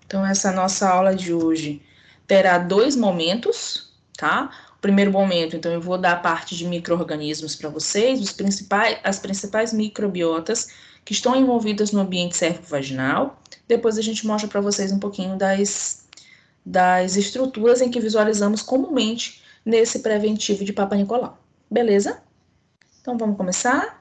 Então, essa nossa aula de hoje terá 2 momentos, tá? O primeiro momento, então, eu vou dar a parte de micro-organismos para vocês, as principais microbiotas que estão envolvidas no ambiente cérvico-vaginal. Depois a gente mostra para vocês um pouquinho das estruturas em que visualizamos comumente nesse preventivo de Papa Nicolau. Beleza? Então, vamos começar?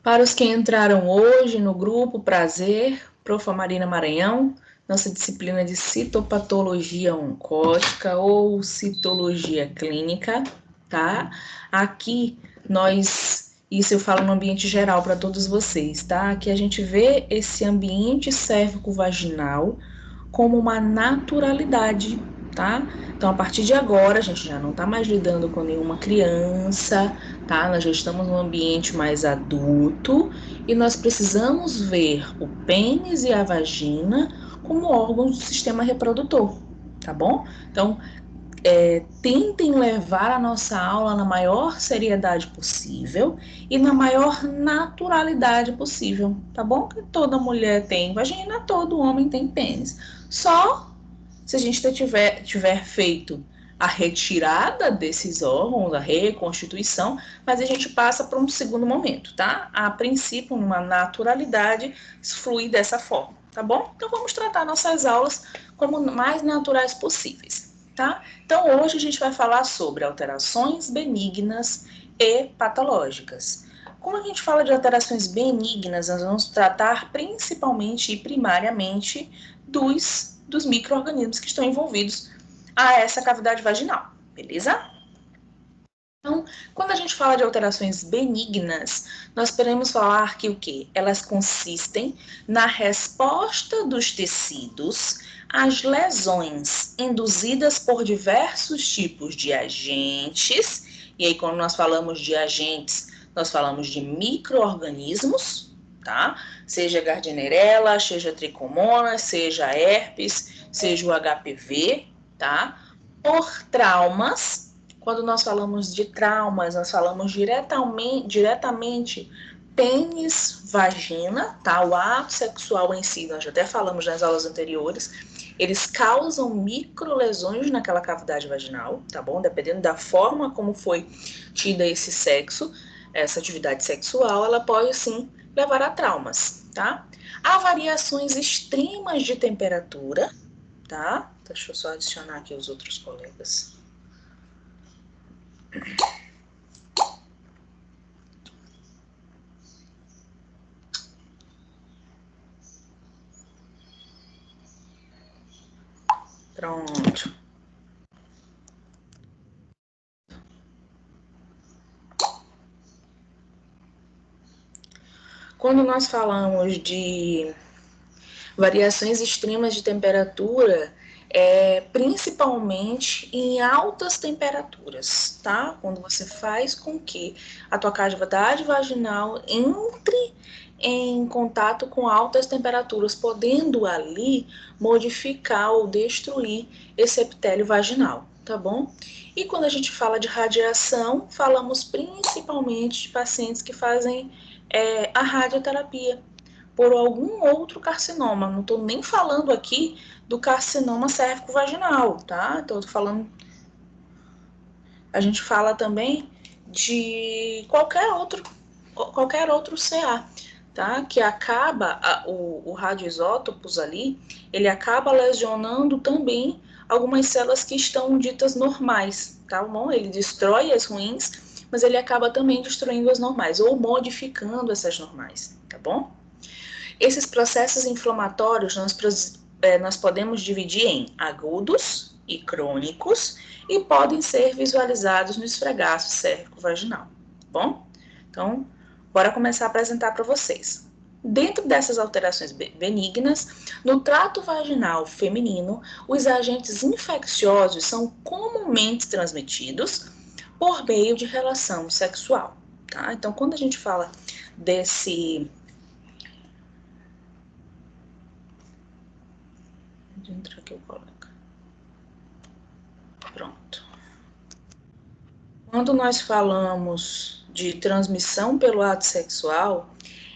Para os que entraram hoje no grupo, prazer, Profa. Marina Maranhão, nossa disciplina de citopatologia oncótica ou citologia clínica, tá? Aqui isso eu falo no ambiente geral para todos vocês, tá? Aqui a gente vê esse ambiente cérvico-vaginal como uma naturalidade, tá? Então, a partir de agora, a gente já não está mais lidando com nenhuma criança, tá? Nós já estamos num ambiente mais adulto e nós precisamos ver o pênis e a vagina como órgãos do sistema reprodutor, tá bom? Então, tentem levar a nossa aula na maior seriedade possível e na maior naturalidade possível, tá bom? Que toda mulher tem vagina, todo homem tem pênis. Só se a gente tiver feito a retirada desses órgãos, a reconstituição, mas a gente passa para um segundo momento, tá? A princípio, uma naturalidade flui dessa forma, tá bom? Então, vamos tratar nossas aulas como mais naturais possíveis, tá? Então, hoje a gente vai falar sobre alterações benignas e patológicas. Quando a gente fala de alterações benignas, nós vamos tratar principalmente e primariamente dos micro-organismos que estão envolvidos a essa cavidade vaginal, beleza? Então, quando a gente fala de alterações benignas, nós podemos falar que o quê? Elas consistem na resposta dos tecidos às lesões induzidas por diversos tipos de agentes, e aí quando nós falamos de agentes, nós falamos de micro-organismos, tá? Seja Gardnerella, seja Trichomonas, seja herpes, seja o HPV, tá? Por traumas. Quando nós falamos de traumas, nós falamos diretamente pênis, vagina, tá? O ato sexual em si, nós já até falamos nas aulas anteriores, eles causam microlesões naquela cavidade vaginal, tá bom? Dependendo da forma como foi tida esse sexo, essa atividade sexual, ela pode sim levar a traumas, tá? Há variações extremas de temperatura, tá? Deixa eu só adicionar aqui os outros colegas. Pronto. Quando nós falamos de variações extremas de temperatura, principalmente em altas temperaturas, tá? Quando você faz com que a tua cavidade vaginal entre em contato com altas temperaturas, podendo ali modificar ou destruir esse epitélio vaginal, tá bom? E quando a gente fala de radiação, falamos principalmente de pacientes que fazem a radioterapia por algum outro carcinoma. Não estou nem falando aqui do carcinoma cérvico-vaginal, tá? Estou falando. A gente fala também de qualquer outro CA, tá? Que acaba o radioisótopos ali, ele acaba lesionando também algumas células que estão ditas normais, tá bom? Ele destrói as ruins, mas ele acaba também destruindo as normais ou modificando essas normais, tá bom? Esses processos inflamatórios nós podemos dividir em agudos e crônicos e podem ser visualizados no esfregaço cérvico-vaginal, tá bom? Então, bora começar a apresentar para vocês. Dentro dessas alterações benignas, no trato vaginal feminino, os agentes infecciosos são comumente transmitidos por meio de relação sexual, tá? Então, quando a gente fala desse... Vou entrar aqui o colega. Pronto. Quando nós falamos de transmissão pelo ato sexual,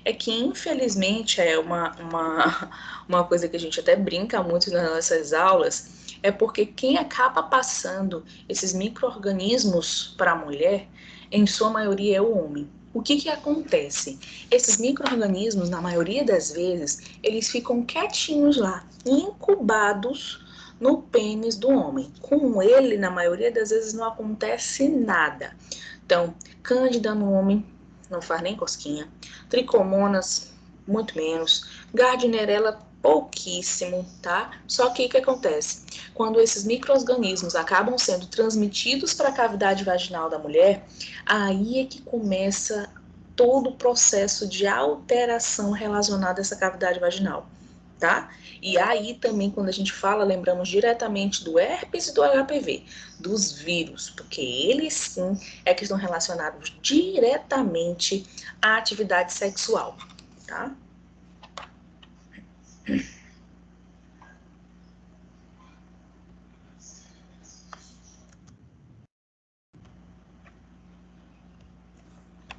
é que infelizmente é uma coisa que a gente até brinca muito nas nossas aulas, é porque quem acaba passando esses micro-organismos para a mulher, em sua maioria é o homem. O que acontece? Esses micro-organismos, na maioria das vezes, eles ficam quietinhos lá, incubados no pênis do homem. Com ele, na maioria das vezes, não acontece nada. Então, cândida no homem não faz nem cosquinha, tricomonas muito menos, gardnerella pouquíssimo, tá? Só que o que acontece? Quando esses micro-organismos acabam sendo transmitidos para a cavidade vaginal da mulher, aí é que começa todo o processo de alteração relacionado a essa cavidade vaginal, tá? E aí também, quando a gente fala, lembramos diretamente do herpes e do HPV, dos vírus, porque eles sim é que estão relacionados diretamente à atividade sexual, tá?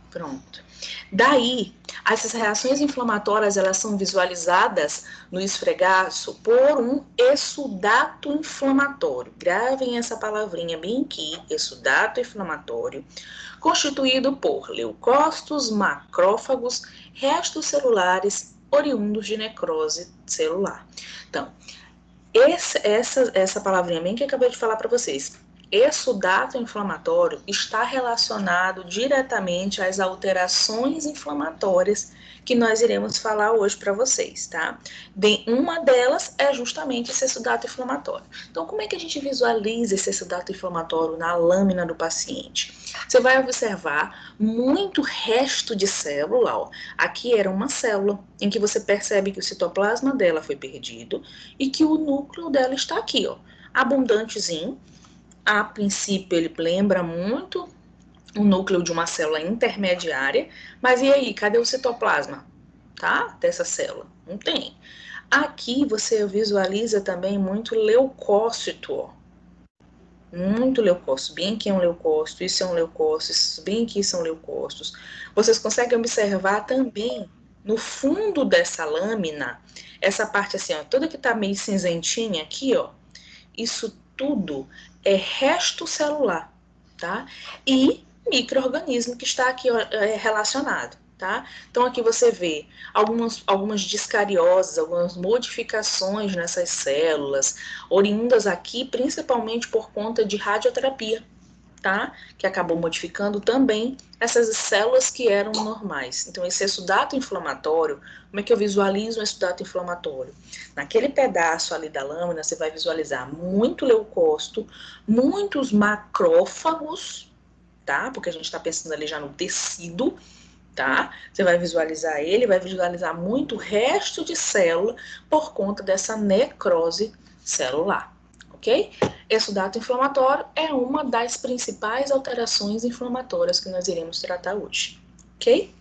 Pronto. Daí, essas reações inflamatórias, elas são visualizadas no esfregaço por um exsudato inflamatório. Gravem essa palavrinha bem aqui, exsudato inflamatório, constituído por leucócitos, macrófagos, restos celulares oriundos de necrose celular. Então, essa palavrinha bem que eu acabei de falar para vocês, exsudato inflamatório está relacionado diretamente às alterações inflamatórias que nós iremos falar hoje para vocês, tá? Bem, uma delas é justamente esse exsudato inflamatório. Então, como é que a gente visualiza esse exsudato inflamatório na lâmina do paciente? Você vai observar muito resto de célula, ó. Aqui era uma célula em que você percebe que o citoplasma dela foi perdido e que o núcleo dela está aqui, ó, abundantezinho. A princípio, ele lembra muito o núcleo de uma célula intermediária, mas e aí, cadê o citoplasma, tá? Dessa célula? Não tem. Aqui você visualiza também muito leucócito, ó. Muito leucócito, bem aqui é um leucócito, isso é um leucócito, isso bem aqui são leucócitos. Vocês conseguem observar também no fundo dessa lâmina, essa parte assim, ó, toda que tá meio cinzentinha aqui, ó, isso tudo é resto celular, tá? E micro-organismo que está aqui ó, relacionado, tá? Então aqui você vê algumas discarioses, algumas modificações nessas células, oriundas aqui principalmente por conta de radioterapia, tá? Que acabou modificando também essas células que eram normais. Então, esse exsudato inflamatório, como é que eu visualizo um exsudato inflamatório? Naquele pedaço ali da lâmina, você vai visualizar muito leucócito, muitos macrófagos, tá? Porque a gente está pensando ali já no tecido, tá? Você vai visualizar ele, vai visualizar muito resto de célula por conta dessa necrose celular, ok? Exsudato inflamatório é uma das principais alterações inflamatórias que nós iremos tratar hoje, ok?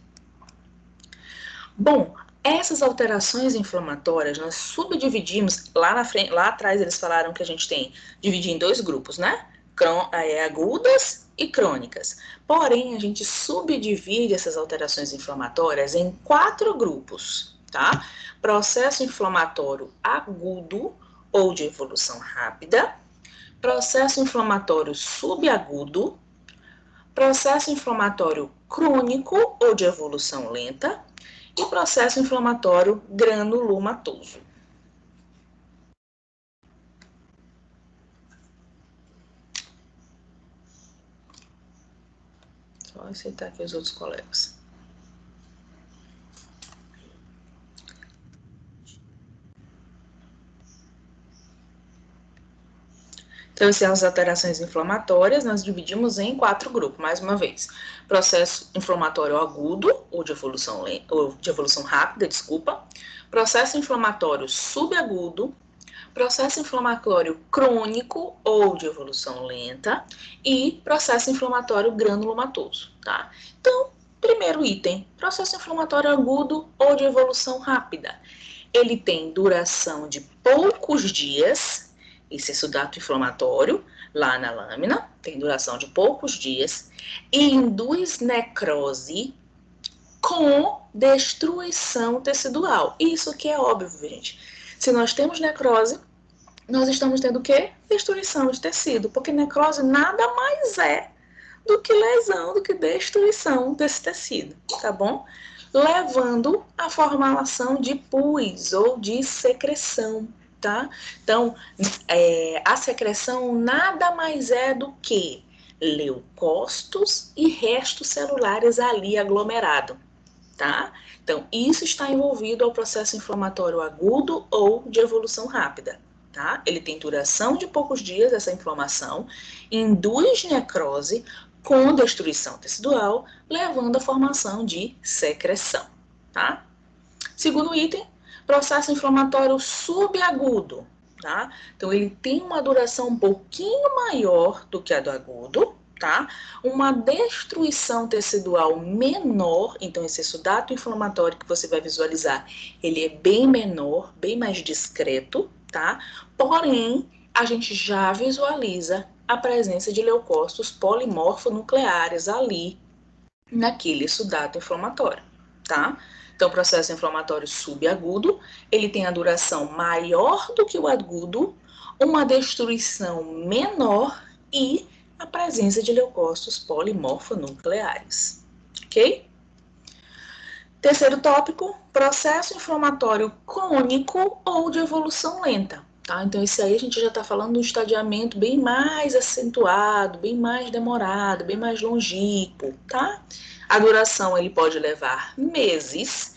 Bom, essas alterações inflamatórias nós subdividimos, lá na frente, lá atrás eles falaram que a gente tem, dividir em dois grupos, né? Agudas e crônicas. Porém, a gente subdivide essas alterações inflamatórias em 4 grupos, tá? Processo inflamatório agudo ou de evolução rápida, processo inflamatório subagudo, processo inflamatório crônico ou de evolução lenta e processo inflamatório granulomatoso. Só aceitar aqui os outros colegas. Então, essas alterações inflamatórias nós dividimos em 4 grupos, mais uma vez. Processo inflamatório agudo, ou de evolução rápida, processo inflamatório subagudo, processo inflamatório crônico, ou de evolução lenta, e processo inflamatório granulomatoso, tá? Então, Primeiro item, processo inflamatório agudo ou de evolução rápida. Ele tem duração de poucos dias, esse exudato inflamatório, lá na lâmina, tem duração de poucos dias, e induz necrose com destruição tecidual. Isso que é óbvio, gente. Se nós temos necrose, nós estamos tendo o quê? Destruição de tecido, porque necrose nada mais é do que lesão, do que destruição desse tecido, tá bom? Levando à formação de pus ou de secreção, tá? Então, a secreção nada mais é do que leucócitos e restos celulares ali aglomerados, tá? Então, isso está envolvido ao processo inflamatório agudo ou de evolução rápida, tá? Ele tem duração de poucos dias, essa inflamação, induz necrose com destruição tecidual, levando à formação de secreção, tá? Segundo item, processo inflamatório subagudo, tá? Então, ele tem uma duração um pouquinho maior do que a do agudo, tá? Uma destruição tecidual menor, então esse exudato inflamatório que você vai visualizar, ele é bem menor, bem mais discreto, tá? Porém, a gente já visualiza a presença de leucócitos polimorfonucleares ali naquele exudato inflamatório, tá? Então, o processo inflamatório subagudo, ele tem a duração maior do que o agudo, uma destruição menor e a presença de leucócitos polimorfonucleares, ok? Terceiro tópico, processo inflamatório crônico ou de evolução lenta, tá? Então, esse aí a gente já está falando de um estadiamento bem mais acentuado, bem mais demorado, bem mais longínquo, tá? A duração ele pode levar meses,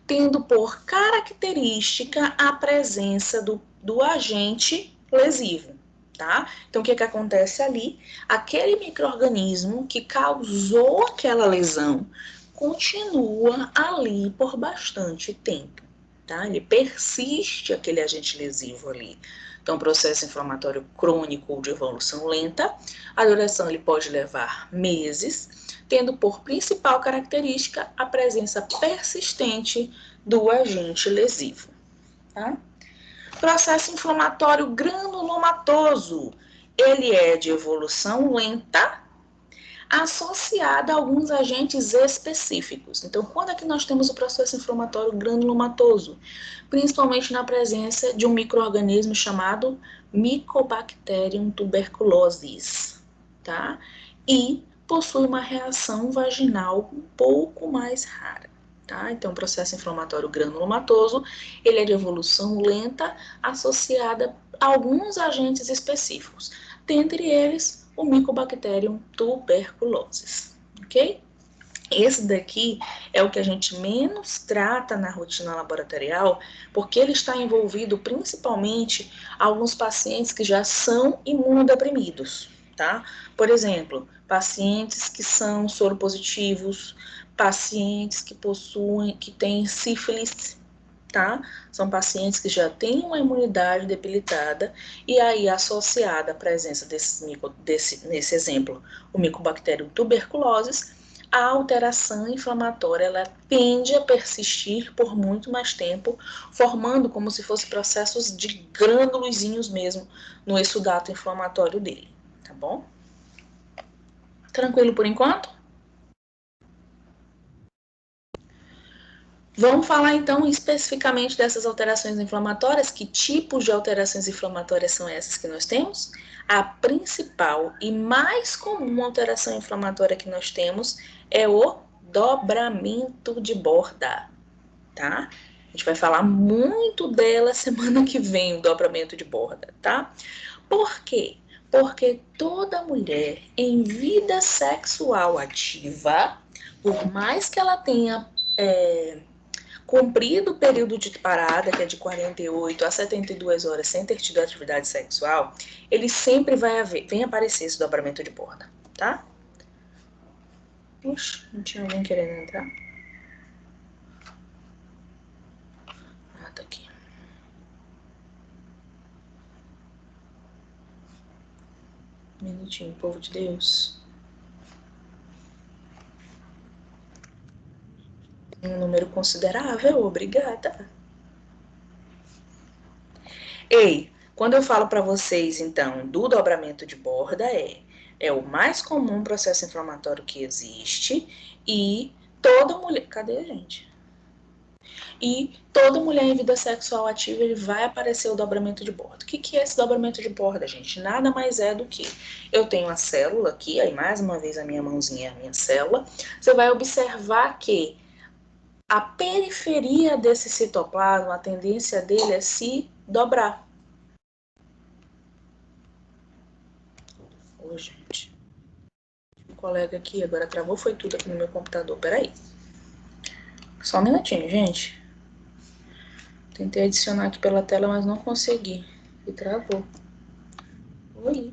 tendo por característica a presença do agente lesivo, tá? Então, o que acontece ali? Aquele micro-organismo que causou aquela lesão continua ali por bastante tempo, tá? Ele persiste, aquele agente lesivo ali. Então, processo inflamatório crônico ou de evolução lenta, a duração ele pode levar meses, tendo por principal característica a presença persistente do agente lesivo, tá? Processo inflamatório granulomatoso, ele é de evolução lenta, associada a alguns agentes específicos. Então, quando é que nós temos o processo inflamatório granulomatoso? Principalmente na presença de um micro-organismo chamado Mycobacterium tuberculosis, tá? E possui uma reação vaginal um pouco mais rara, tá? Então, o processo inflamatório granulomatoso, ele é de evolução lenta, associada a alguns agentes específicos, dentre eles o Mycobacterium tuberculosis, ok? Esse daqui é o que a gente menos trata na rotina laboratorial, porque ele está envolvido principalmente alguns pacientes que já são imunodeprimidos, tá? Por exemplo, pacientes que são soropositivos, pacientes que têm sífilis, tá? São pacientes que já têm uma imunidade debilitada e aí associada à presença nesse exemplo, o Mycobacterium tuberculosis, a alteração inflamatória ela tende a persistir por muito mais tempo, formando como se fossem processos de grânulozinhos mesmo no exudato inflamatório dele, tá bom? Tranquilo por enquanto? Vamos falar então especificamente dessas alterações inflamatórias. Que tipos de alterações inflamatórias são essas que nós temos? A principal e mais comum alteração inflamatória que nós temos é o dobramento de borda, tá? A gente vai falar muito dela semana que vem, o dobramento de borda, tá? Por quê? Porque toda mulher em vida sexual ativa, por mais que ela tenha cumprido o período de parada, que é de 48 a 72 horas sem ter tido atividade sexual, ele sempre vem aparecer esse dobramento de borda, tá? Puxa, não tinha alguém querendo entrar? Ah, tá aqui. Um minutinho, povo de Deus. Um número considerável, obrigada. Ei, quando eu falo para vocês, então, do dobramento de borda, é o mais comum processo inflamatório que existe e toda mulher... Cadê a gente? E toda mulher em vida sexual ativa ele vai aparecer o dobramento de borda. O que é esse dobramento de borda, gente? Nada mais é do que eu tenho a célula aqui, aí mais uma vez a minha mãozinha é a minha célula. Você vai observar que a periferia desse citoplasma, a tendência dele é se dobrar. Ô, gente. Um colega aqui agora travou, foi tudo aqui no meu computador. Peraí. Só um minutinho, gente. Tentei adicionar aqui pela tela, mas não consegui. E travou. Oi.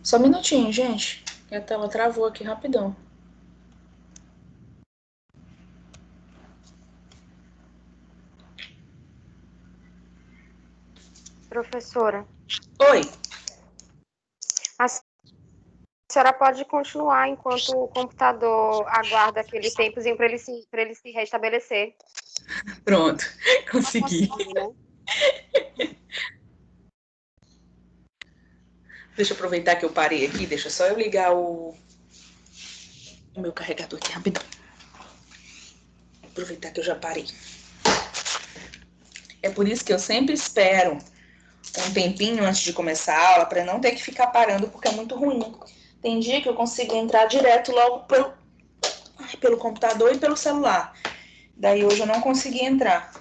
Só um minutinho, gente. A tela travou aqui rapidão. Professora. Oi. A senhora pode continuar enquanto o computador aguarda aquele tempozinho para ele se restabelecer. Pronto. Consegui. Né? Deixa eu aproveitar que eu parei aqui. Deixa só eu ligar o meu carregador aqui rapidão. Aproveitar que eu já parei. É por isso que eu sempre espero um tempinho antes de começar a aula para não ter que ficar parando, porque é muito ruim. Tem dia que eu consigo entrar direto logo pelo computador e pelo celular. Daí hoje eu não consegui entrar.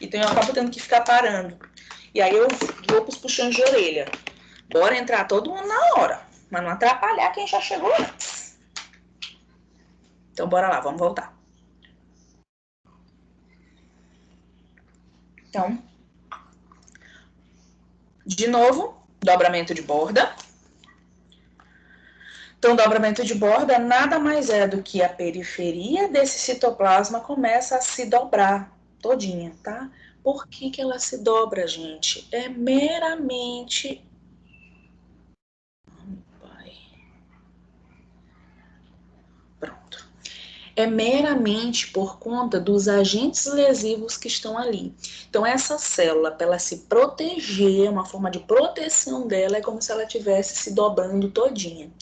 Então eu acabo tendo que ficar parando. E aí eu vou pros puxões de orelha. Bora entrar todo mundo na hora, mas não atrapalhar quem já chegou antes. Então bora lá, vamos voltar. Então, de novo, dobramento de borda. Então, dobramento de borda nada mais é do que a periferia desse citoplasma começa a se dobrar todinha, tá? Por que ela se dobra, gente? É meramente... Pronto. É meramente por conta dos agentes lesivos que estão ali. Então, essa célula, para ela se proteger, uma forma de proteção dela é como se ela estivesse se dobrando todinha.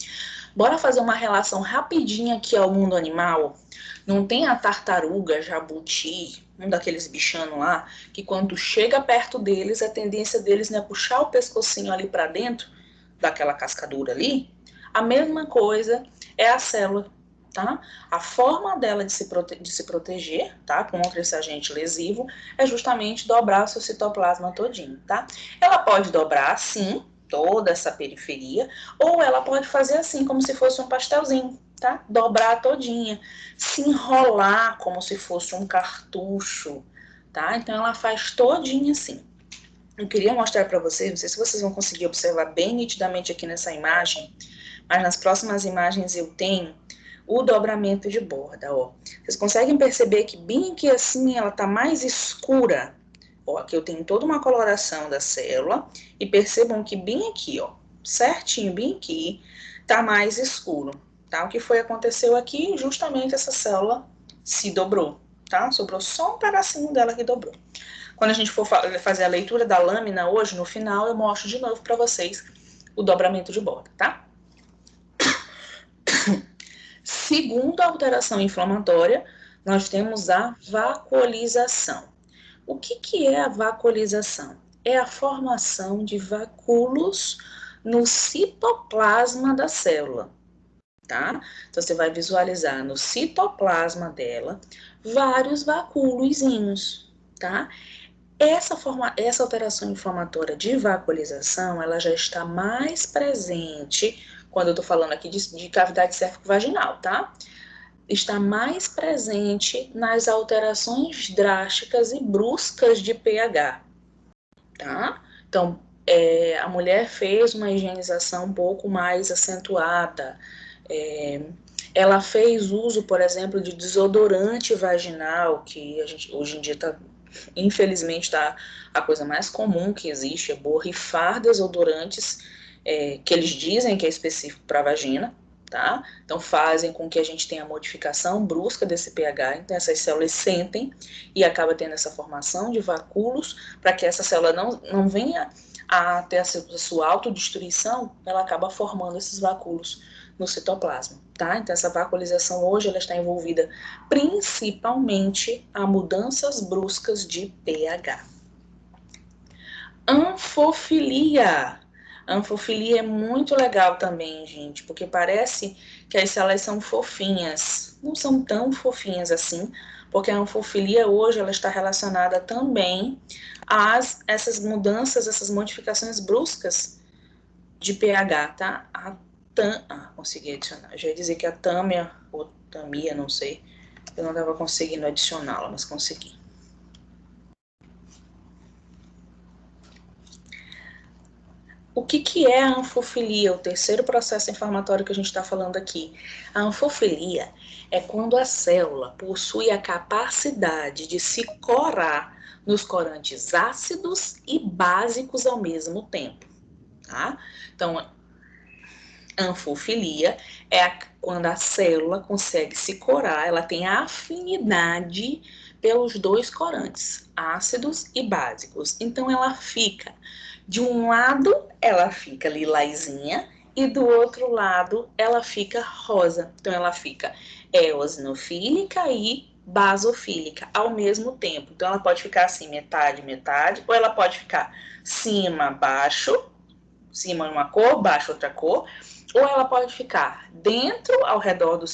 Bora fazer uma relação rapidinha aqui ao mundo animal? Não tem a tartaruga, jabuti, um daqueles bichanos lá, que quando chega perto deles, a tendência deles é puxar o pescocinho ali para dentro, daquela cascadura ali? A mesma coisa é a célula, tá? A forma dela de se proteger, tá? Contra esse agente lesivo, é justamente dobrar o seu citoplasma todinho, tá? Ela pode dobrar assim, toda essa periferia, ou ela pode fazer assim, como se fosse um pastelzinho, tá? Dobrar todinha, se enrolar como se fosse um cartucho, tá? Então ela faz todinha assim. Eu queria mostrar para vocês, não sei se vocês vão conseguir observar bem nitidamente aqui nessa imagem, mas nas próximas imagens eu tenho o dobramento de borda, ó. Vocês conseguem perceber que bem aqui assim ela tá mais escura. Ó, aqui eu tenho toda uma coloração da célula e percebam que bem aqui, ó, certinho, bem aqui, tá mais escuro, tá? O que aconteceu aqui, justamente essa célula se dobrou, tá? Sobrou só um pedacinho dela que dobrou. Quando a gente for fazer a leitura da lâmina hoje, no final, eu mostro de novo para vocês o dobramento de borda, tá? Segunda alteração inflamatória, nós temos a vacuolização. O que é a vacuolização? É a formação de vacúolos no citoplasma da célula, tá? Então, você vai visualizar no citoplasma dela vários vacúolozinhos, tá? Essa alteração inflamatória de vacuolização, ela já está mais presente, quando eu estou falando aqui de cavidade cérvico-vaginal, tá? Está mais presente nas alterações drásticas e bruscas de pH, tá? Então, a mulher fez uma higienização um pouco mais acentuada, ela fez uso, por exemplo, de desodorante vaginal, que a gente hoje em dia está, infelizmente, tá a coisa mais comum que existe, é borrifar desodorantes que eles dizem que é específico para a vagina, tá? Então, fazem com que a gente tenha a modificação brusca desse pH, então essas células sentem e acaba tendo essa formação de vacúolos, para que essa célula não venha a ter a sua autodestruição, ela acaba formando esses vacúolos no citoplasma, tá? Então, essa vacuolização hoje, ela está envolvida principalmente a mudanças bruscas de pH. Anfofilia. Anfofilia é muito legal também, gente, porque parece que as células são fofinhas. Não são tão fofinhas assim, porque a anfofilia hoje ela está relacionada também a essas mudanças, essas modificações bruscas de pH, tá? Consegui adicionar. Eu já ia dizer que a tâmia, ou tamia, não sei, eu não estava conseguindo adicioná-la, mas consegui. O que é a anfofilia, o terceiro processo inflamatório que a gente está falando aqui? A anfofilia é quando a célula possui a capacidade de se corar nos corantes ácidos e básicos ao mesmo tempo, tá? Então, anfofilia é quando a célula consegue se corar, ela tem a afinidade pelos dois corantes, ácidos e básicos. Então, ela fica, de um lado, ela fica lilazinha e do outro lado, ela fica rosa. Então, ela fica eosinofílica e basofílica ao mesmo tempo. Então, ela pode ficar assim, metade, metade, ou ela pode ficar cima, baixo, cima uma cor, baixo outra cor, ou ela pode ficar dentro, ao redor do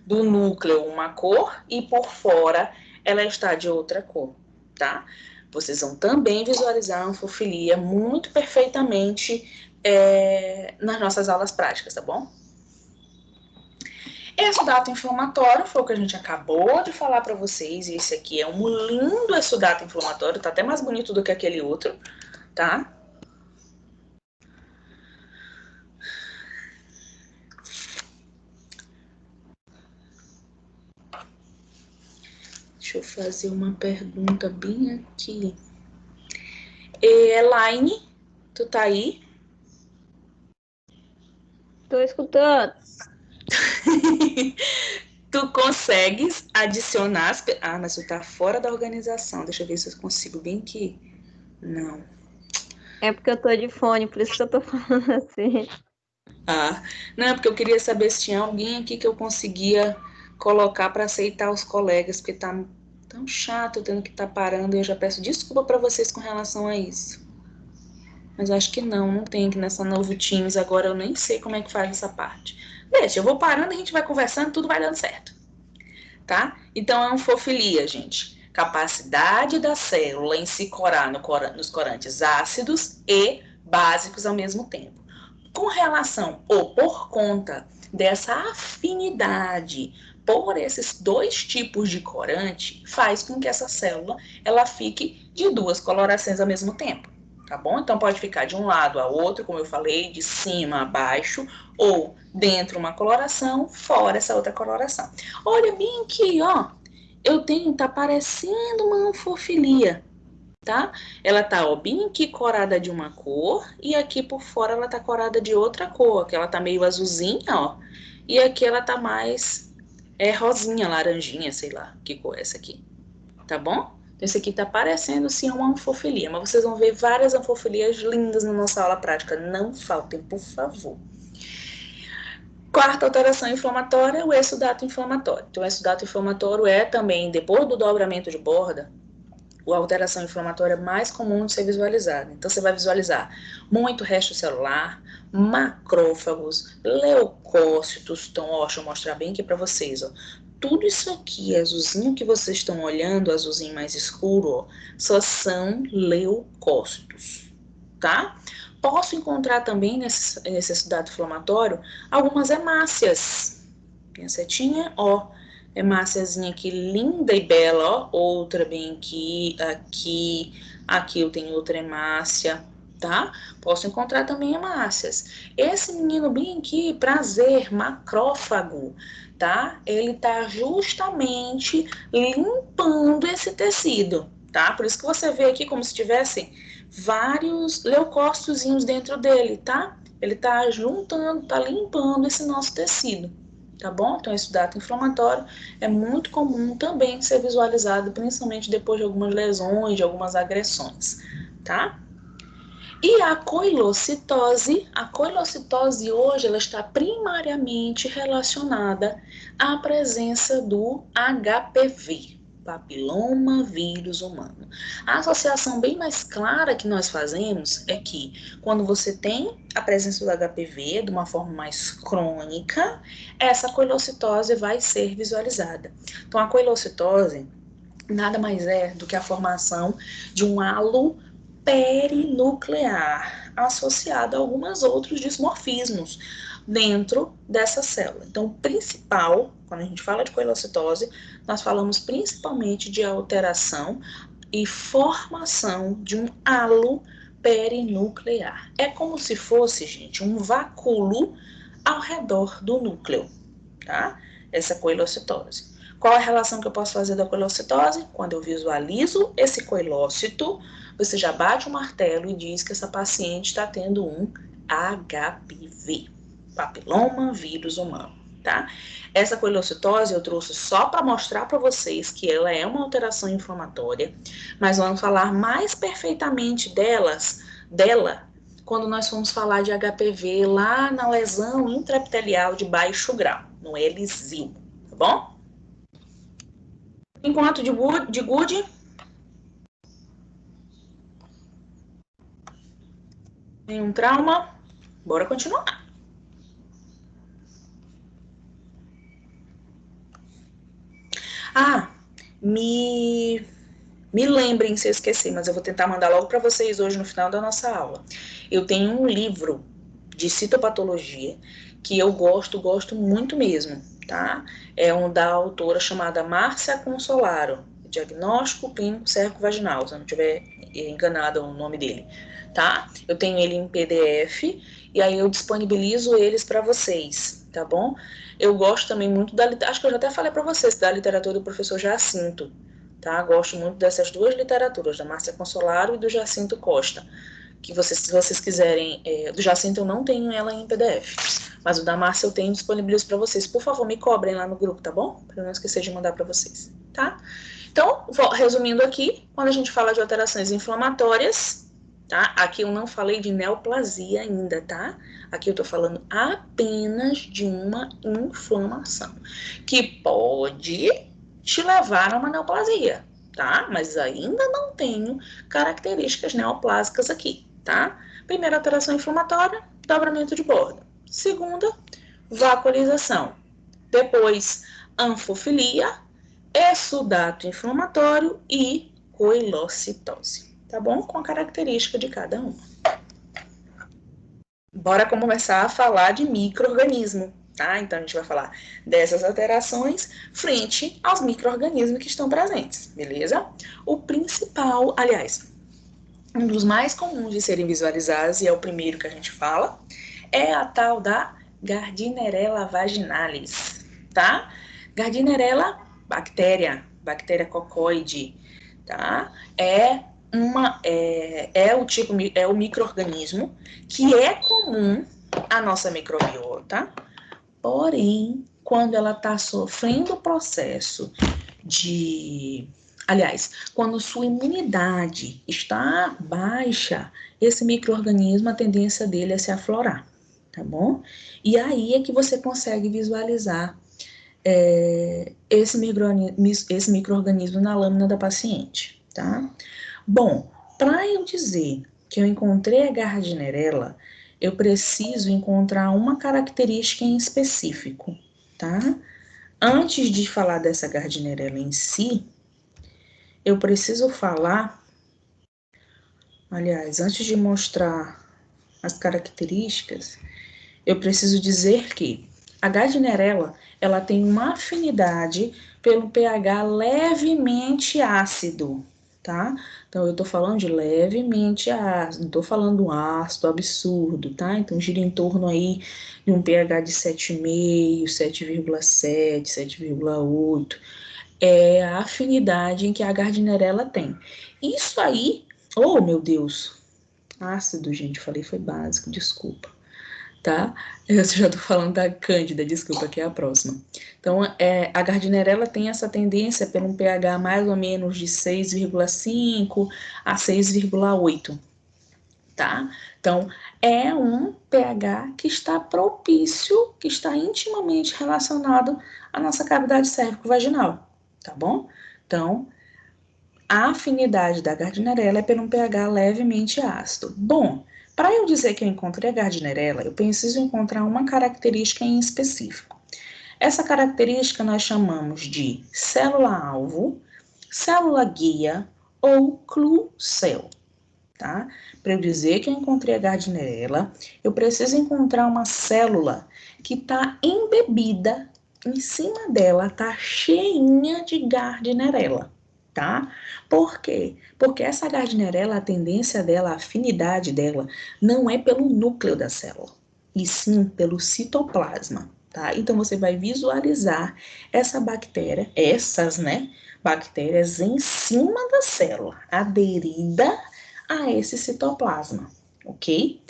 do núcleo uma cor e por fora ela está de outra cor, tá? Vocês vão também visualizar a anfofilia muito perfeitamente nas nossas aulas práticas, tá bom? Exudato inflamatório foi o que a gente acabou de falar para vocês, e esse aqui é um lindo exudato inflamatório, tá até mais bonito do que aquele outro, tá? Deixa eu fazer uma pergunta bem aqui. Elaine, tu tá aí? Tô escutando. Tu consegues adicionar as... Ah, mas tu tá fora da organização. Deixa eu ver se eu consigo bem aqui. Não. É porque eu tô de fone, por isso que eu tô falando assim. Ah, não, é porque eu queria saber se tinha alguém aqui que eu conseguia colocar para aceitar os colegas, porque tá tão chato eu tendo que estar parando e eu já peço desculpa para vocês com relação a isso. Mas acho que não tem aqui nessa novo Teams agora, eu nem sei como é que faz essa parte. Deixa, eu vou parando, a gente vai conversando, tudo vai dando certo, tá? Então, é anfofilia, gente. Capacidade da célula em se corar nos corantes ácidos e básicos ao mesmo tempo. Com relação ou por conta dessa afinidade por esses dois tipos de corante, faz com que essa célula ela fique de duas colorações ao mesmo tempo, tá bom? Então pode ficar de um lado a outro, como eu falei, de cima a baixo, ou dentro uma coloração, fora essa outra coloração. Olha bem aqui, ó, tá parecendo uma anfofilia, tá? Ela tá, ó, bem aqui corada de uma cor e aqui por fora ela tá corada de outra cor, que ela tá meio azulzinha, ó, e aqui ela tá mais rosinha, laranjinha, sei lá, que cor é essa aqui, tá bom? Então, esse aqui tá parecendo sim uma anfofilia, mas vocês vão ver várias anfofilias lindas na nossa aula prática, não faltem, por favor. Quarta alteração inflamatória, o exudato inflamatório. Então, o exudato inflamatório é também, depois do dobramento de borda, a alteração inflamatória mais comum de ser visualizada. Então, você vai visualizar muito resto celular, macrófagos, leucócitos. Então, ó, deixa eu mostrar bem aqui para vocês, ó. Tudo isso aqui, azulzinho que vocês estão olhando, azulzinho mais escuro, ó, só são leucócitos, tá? Posso encontrar também nesse exudato inflamatório algumas hemácias. Pincetinha, ó. Hemáciazinha aqui, linda e bela, ó. Outra bem aqui eu tenho outra hemácia, tá? Posso encontrar também hemácias. Esse menino bem aqui, prazer, macrófago, tá? Ele tá justamente limpando esse tecido, tá? Por isso que você vê aqui como se tivesse vários leucócitozinhos dentro dele, tá? ele está juntando, está limpando esse nosso tecido, tá bom? Então, esse dato inflamatório é muito comum também ser visualizado, principalmente depois de algumas lesões, de algumas agressões, tá? E a coilocitose hoje ela está primariamente relacionada à presença do HPV, papiloma vírus humano. A associação bem mais clara que nós fazemos é que quando você tem a presença do HPV de uma forma mais crônica, essa coilocitose vai ser visualizada. Então a coilocitose nada mais é do que a formação de um halo perinuclear associado a alguns outros dismorfismos dentro dessa célula. Então, o principal, quando a gente fala de coilocitose, nós falamos principalmente de alteração e formação de um halo perinuclear. É como se fosse, gente, um vacúolo ao redor do núcleo, tá? Essa coilocitose. Qual a relação que eu posso fazer da coilocitose? Quando eu visualizo esse coilócito, você já bate o martelo e diz que essa paciente está tendo um HPV, papiloma vírus humano, tá? Essa coilocitose eu trouxe só para mostrar para vocês que ela é uma alteração inflamatória, mas vamos falar mais perfeitamente dela quando nós formos falar de HPV lá na lesão intraepitelial de baixo grau, no LZIL, tá bom? Enquanto de Good, nenhum trauma, bora continuar. Ah, me lembrem se eu esqueci, mas eu vou tentar mandar logo para vocês hoje no final da nossa aula. Eu tenho um livro de citopatologia que eu gosto muito mesmo, tá? É um da autora chamada Márcia Consolaro, Diagnóstico Clínico Cervico-Vaginal, se eu não tiver enganado o nome dele, tá? Eu tenho ele em PDF e aí eu disponibilizo eles para vocês, tá bom? Eu gosto também muito acho que eu já até falei para vocês, da literatura do professor Jacinto, tá? Gosto muito dessas duas literaturas, da Márcia Consolaro e do Jacinto Costa, que vocês, se vocês quiserem, do Jacinto eu não tenho ela em PDF, mas o da Márcia eu tenho disponíveis para vocês. Por favor, me cobrem lá no grupo, tá bom? Para não esquecer de mandar para vocês, tá? Então, resumindo aqui, quando a gente fala de alterações inflamatórias, tá? Aqui eu não falei de neoplasia ainda, tá? Aqui eu tô falando apenas de uma inflamação, que pode te levar a uma neoplasia, tá? Mas ainda não tenho características neoplásicas aqui, tá? Primeira alteração inflamatória, dobramento de borda. Segunda, vacuolização. Depois, anfofilia, exudato inflamatório e coilocitose, tá bom? Com a característica de cada uma. Bora começar a falar de micro-organismo, tá? Então, a gente vai falar dessas alterações frente aos micro-organismos que estão presentes, beleza? O principal, aliás, um dos mais comuns de serem visualizados, e é o primeiro que a gente fala, é a tal da Gardnerella vaginalis, tá? Gardnerella, bactéria coccoide, tá? É o micro-organismo que é comum à nossa microbiota, porém, quando ela está sofrendo o processo quando sua imunidade está baixa, esse micro-organismo, a tendência dele é se aflorar, tá bom? E aí é que você consegue visualizar esse micro-organismo na lâmina da paciente, tá? Bom, para eu dizer que eu encontrei a Gardnerella, eu preciso encontrar uma característica em específico, tá? Antes de falar dessa Gardnerella em si, eu preciso falar, aliás, antes de mostrar as características, eu preciso dizer que a Gardnerella, ela tem uma afinidade pelo pH levemente ácido, tá? Então, eu tô falando de levemente ácido, não tô falando ácido absurdo, tá? Então, gira em torno aí de um pH de 7,5, 7,7, 7,8. É a afinidade em que a Gardnerella tem. Isso aí, oh meu Deus, ácido, gente, falei, foi básico, desculpa. tá? Eu já tô falando da Cândida, desculpa, que é a próxima. Então, a Gardnerella tem essa tendência pelo um pH mais ou menos de 6,5 a 6,8, tá? Então, é um pH que está propício, que está intimamente relacionado à nossa cavidade cérvico-vaginal, tá bom? Então, a afinidade da Gardnerella é por um pH levemente ácido. Bom, para eu dizer que eu encontrei a Gardnerella, eu preciso encontrar uma característica em específico. Essa característica nós chamamos de célula-alvo, célula-guia ou clue-cell, tá? Para eu dizer que eu encontrei a Gardnerella, eu preciso encontrar uma célula que está embebida, em cima dela está cheinha de Gardnerella, tá? Por quê? Porque essa Gardnerella, a tendência dela, a afinidade dela, não é pelo núcleo da célula, e sim pelo citoplasma, tá? Então, você vai visualizar essa bactéria, essas, né, bactérias em cima da célula, aderida a esse citoplasma, ok?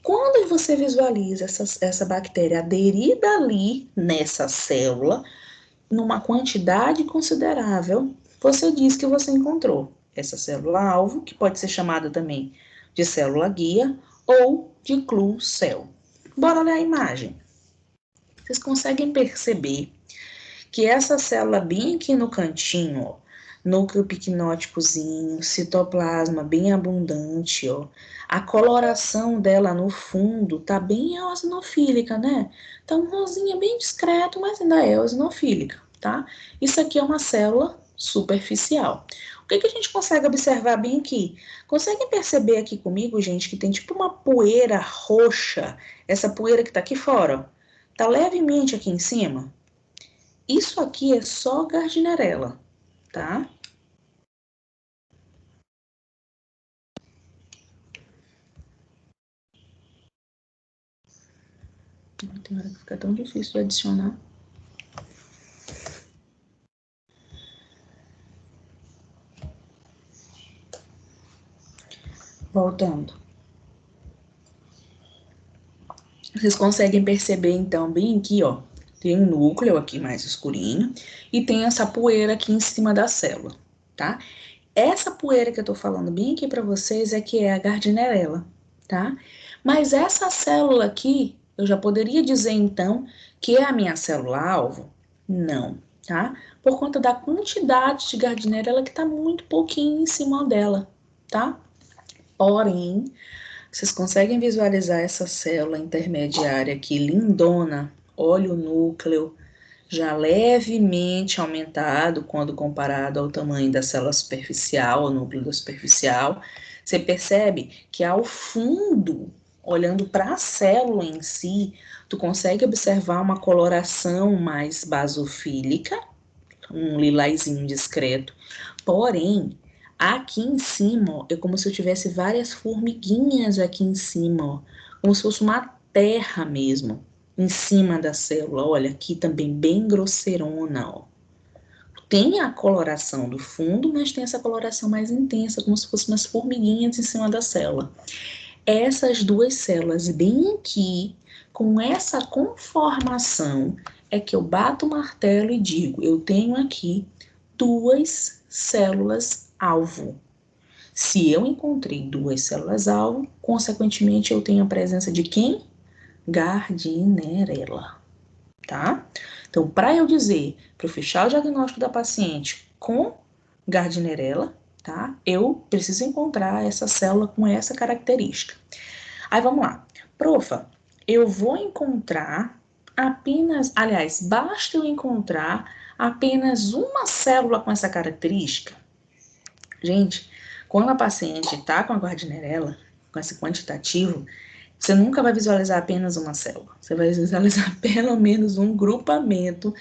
Quando você visualiza essa bactéria aderida ali nessa célula, numa quantidade considerável, você diz que você encontrou essa célula-alvo, que pode ser chamada também de célula-guia ou de clue-cell. Bora ler a imagem. Vocês conseguem perceber que essa célula bem aqui no cantinho, ó, núcleo picnóticozinho, citoplasma bem abundante, ó. A coloração dela no fundo tá bem eosinofílica, né? Tá um rosinha bem discreto, mas ainda é eosinofílica, tá? Isso aqui é uma célula superficial. O que a gente consegue observar bem aqui? Conseguem perceber aqui comigo, gente, que tem tipo uma poeira roxa, essa poeira que tá aqui fora, ó. Tá levemente aqui em cima? Isso aqui é só Gardnerella, tá? Tem hora que fica tão difícil de adicionar. Voltando. Vocês conseguem perceber, então, bem aqui, ó. Tem um núcleo aqui mais escurinho e tem essa poeira aqui em cima da célula, tá? Essa poeira que eu tô falando bem aqui para vocês é que é a Gardnerella, tá? Mas essa célula aqui, eu já poderia dizer, então, que é a minha célula-alvo? Não, tá? Por conta da quantidade de Gardnerella que tá muito pouquinho em cima dela, tá? Porém, vocês conseguem visualizar essa célula intermediária aqui, lindona? Olha o núcleo, já levemente aumentado quando comparado ao tamanho da célula superficial, ao núcleo da superficial. Você percebe que ao fundo, olhando para a célula em si, tu consegue observar uma coloração mais basofílica, um lilazinho discreto. Porém, aqui em cima, ó, é como se eu tivesse várias formiguinhas aqui em cima, ó, como se fosse uma terra mesmo, em cima da célula. Olha, aqui também bem grosseirona, ó. Tem a coloração do fundo, mas tem essa coloração mais intensa, como se fossem umas formiguinhas em cima da célula. Essas duas células bem aqui, com essa conformação, é que eu bato o martelo e digo, eu tenho aqui duas células-alvo. Se eu encontrei duas células-alvo, consequentemente eu tenho a presença de quem? Gardnerella, tá? Então, para eu dizer, para eu fechar o diagnóstico da paciente com Gardnerella, tá? Eu preciso encontrar essa célula com essa característica. Aí vamos lá. Profa, eu vou encontrar apenas, aliás, basta eu encontrar apenas uma célula com essa característica? Gente, quando a paciente está com a Gardnerella, com esse quantitativo, você nunca vai visualizar apenas uma célula. Você vai visualizar pelo menos um grupamento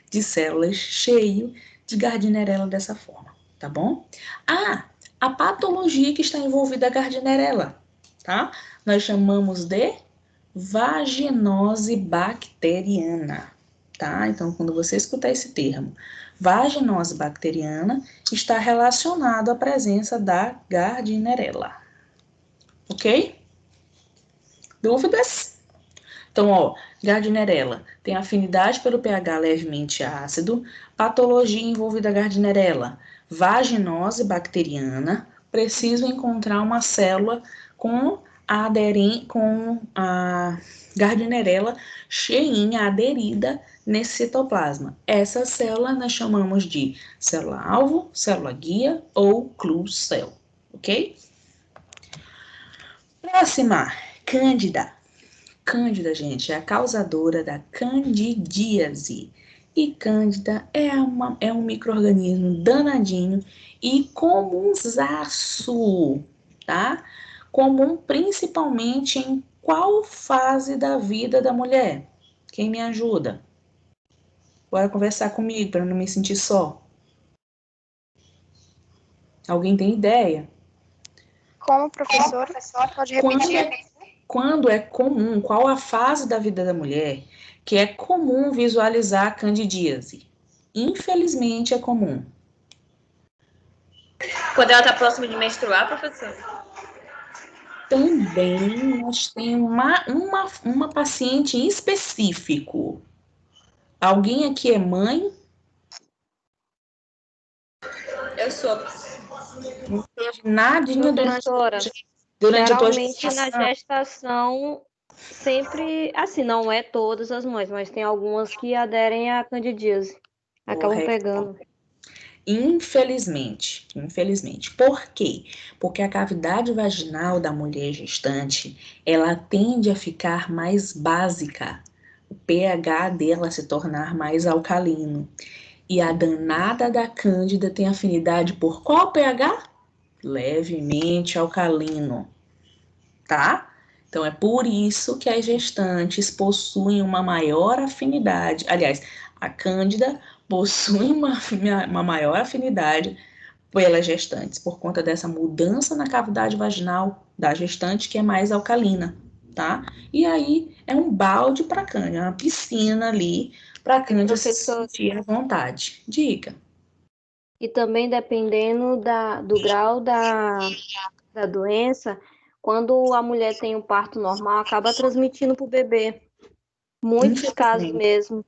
de células cheio de Gardnerella dessa forma, tá bom? Ah, a patologia que está envolvida a Gardnerella, tá? Nós chamamos de vaginose bacteriana, tá? Então, quando você escutar esse termo, vaginose bacteriana, está relacionado à presença da Gardnerella, ok? Dúvidas? Então, ó, Gardnerella tem afinidade pelo pH levemente ácido, patologia envolvida a Gardnerella, vaginose bacteriana, preciso encontrar uma célula com a Gardnerella cheinha, aderida nesse citoplasma. Essa célula nós chamamos de célula-alvo, célula-guia ou clue cell, ok? Próxima, Cândida. Cândida, gente, é a causadora da candidíase. E Cândida é um micro-organismo danadinho e comunzaço, tá? Comum principalmente em qual fase da vida da mulher? Quem me ajuda? Bora conversar comigo para não me sentir só. Alguém tem ideia? Como professor, pode repetir? Quando é comum, qual a fase da vida da mulher que é comum visualizar a candidíase? Infelizmente é comum. Quando ela está próxima de menstruar, professor? Também nós temos uma paciente em específico. Alguém aqui é mãe? Eu sou. Não teve nadinha Professora, durante a tua geralmente na gestação? gestação, sempre, assim, não é todas as mães, mas tem algumas que aderem à candidíase. Acabam Correto. pegando. Infelizmente. Por quê? Porque a cavidade vaginal da mulher gestante, ela tende a ficar mais básica. O pH dela se tornar mais alcalino. E a danada da cândida tem afinidade por qual pH? Levemente alcalino, tá? Então é por isso que as gestantes possuem uma maior afinidade. Aliás, a cândida possui uma maior afinidade pelas gestantes, por conta dessa mudança na cavidade vaginal da gestante, que é mais alcalina, tá? E aí é um balde para a cândida, uma piscina ali para a cândida se sentir à vontade. Diga. E também dependendo do grau da doença, quando a mulher tem um parto normal, acaba transmitindo para o bebê. Muitos casos Infelizmente. mesmo.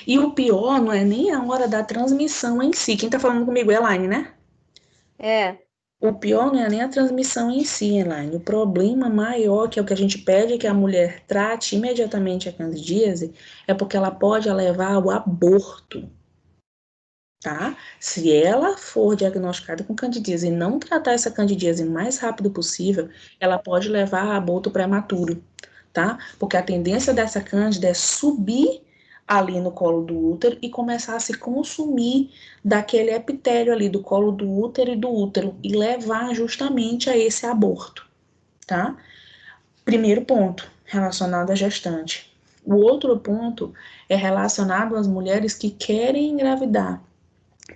E o pior não é nem a hora da transmissão em si. Quem tá falando comigo é a Elaine, né? É, O pior não é nem a transmissão em si, Elaine. O problema maior, que é o que a gente pede é que a mulher trate imediatamente a candidíase, é porque ela pode levar ao aborto, tá? Se ela for diagnosticada com candidíase e não tratar essa candidíase o mais rápido possível, ela pode levar a aborto prematuro, tá? Porque a tendência dessa cândida é subir ali no colo do útero e começar a se consumir daquele epitélio ali do colo do útero e levar justamente a esse aborto, tá? Primeiro ponto, relacionado à gestante. O outro ponto é relacionado às mulheres que querem engravidar,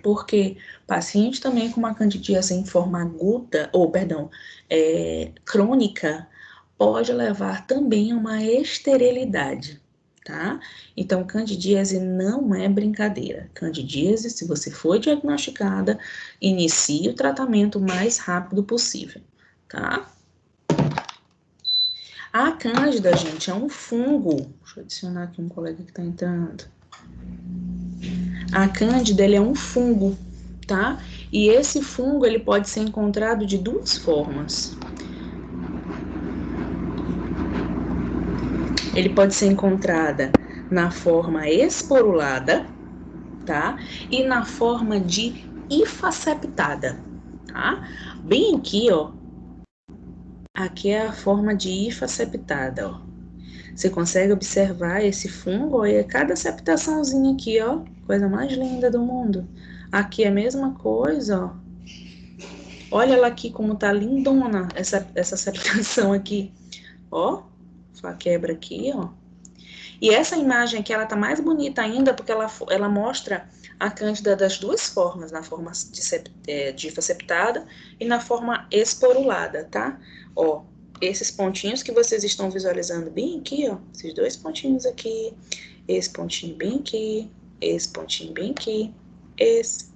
porque paciente também com uma candidíase em forma aguda, crônica, pode levar também a uma esterilidade, tá? Então, candidíase não é brincadeira. Candidíase, se você for diagnosticada, inicie o tratamento o mais rápido possível, tá? A cândida, gente, é um fungo. Deixa eu adicionar aqui um colega que tá entrando. A cândida, ele é um fungo, tá? E esse fungo, ele pode ser encontrado de duas formas. Ele pode ser encontrada na forma esporulada, tá? E na forma de hifaceptada, tá? Bem aqui, ó. Aqui é a forma de hifaceptada, ó. Você consegue observar esse fungo? Olha, cada septaçãozinha aqui, ó. Coisa mais linda do mundo. Aqui é a mesma coisa, ó. Olha ela aqui como tá lindona essa septação aqui. Ó, só quebra aqui, ó. E essa imagem aqui, ela tá mais bonita ainda porque ela mostra a cândida das duas formas, na forma de hifaceptada e na forma esporulada, tá? Ó, esses pontinhos que vocês estão visualizando bem aqui, ó, esses dois pontinhos aqui, esse pontinho bem aqui, esse pontinho bem aqui, esse,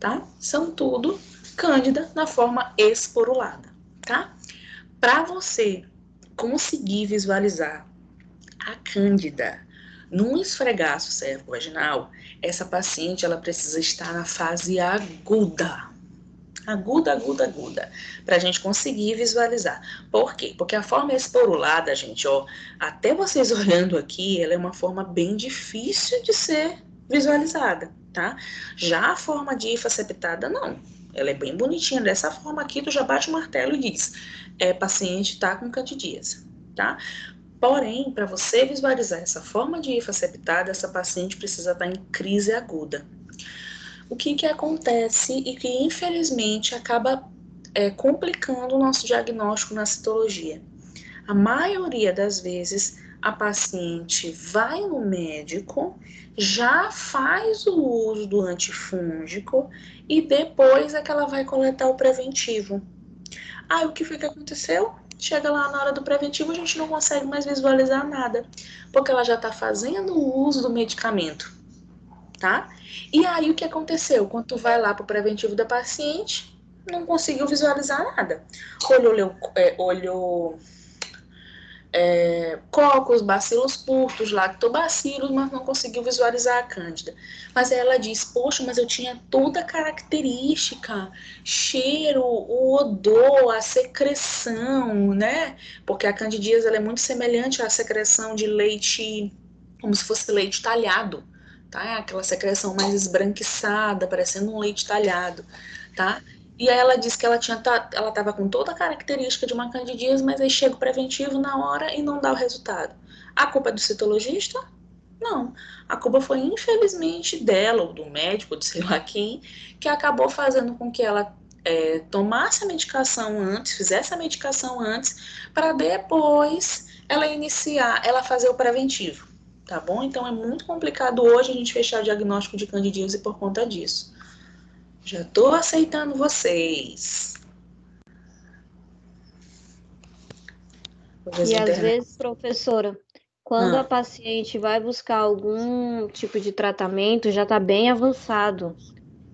tá? São tudo cândida na forma esporulada, tá? Para você conseguir visualizar A cândida, num esfregaço cervicovaginal, essa paciente ela precisa estar na fase aguda. Aguda, para a gente conseguir visualizar. Por quê? Porque a forma esporulada, gente, ó, até vocês olhando aqui, ela é uma forma bem difícil de ser visualizada, tá? Já a forma de hifa septada, não. Ela é bem bonitinha. Dessa forma aqui, tu já bate o martelo e diz, paciente tá com candidíase, tá? Porém, para você visualizar essa forma de hifa septada, essa paciente precisa estar em crise aguda. O que acontece e que infelizmente acaba complicando o nosso diagnóstico na citologia. A maioria das vezes a paciente vai no médico, já faz o uso do antifúngico e depois é que ela vai coletar o preventivo. Aí o que foi que aconteceu? Chega lá na hora do preventivo, a gente não consegue mais visualizar nada, porque ela já está fazendo o uso do medicamento, tá? E aí o que aconteceu? Quando tu vai lá pro preventivo da paciente, não conseguiu visualizar nada. Olhou cocos, bacilos curtos, lactobacilos, mas não conseguiu visualizar a cândida. Mas aí ela diz, poxa, mas eu tinha toda a característica, cheiro, o odor, a secreção, né? Porque a candidíase ela é muito semelhante à secreção de leite, como se fosse leite talhado, tá? Aquela secreção mais esbranquiçada, parecendo um leite talhado, tá? E aí ela disse que ela estava com toda a característica de uma candidíase, mas aí chega o preventivo na hora e não dá o resultado. A culpa é do citologista? Não. A culpa foi, infelizmente, dela, ou do médico, de sei lá quem, que acabou fazendo com que ela tomasse a medicação antes, fizesse a medicação antes, para depois ela fazer o preventivo. Tá bom? Então é muito complicado hoje a gente fechar o diagnóstico de candidíase por conta disso. Já tô aceitando vocês. E às vezes, professora, quando a paciente vai buscar algum tipo de tratamento, já está bem avançado,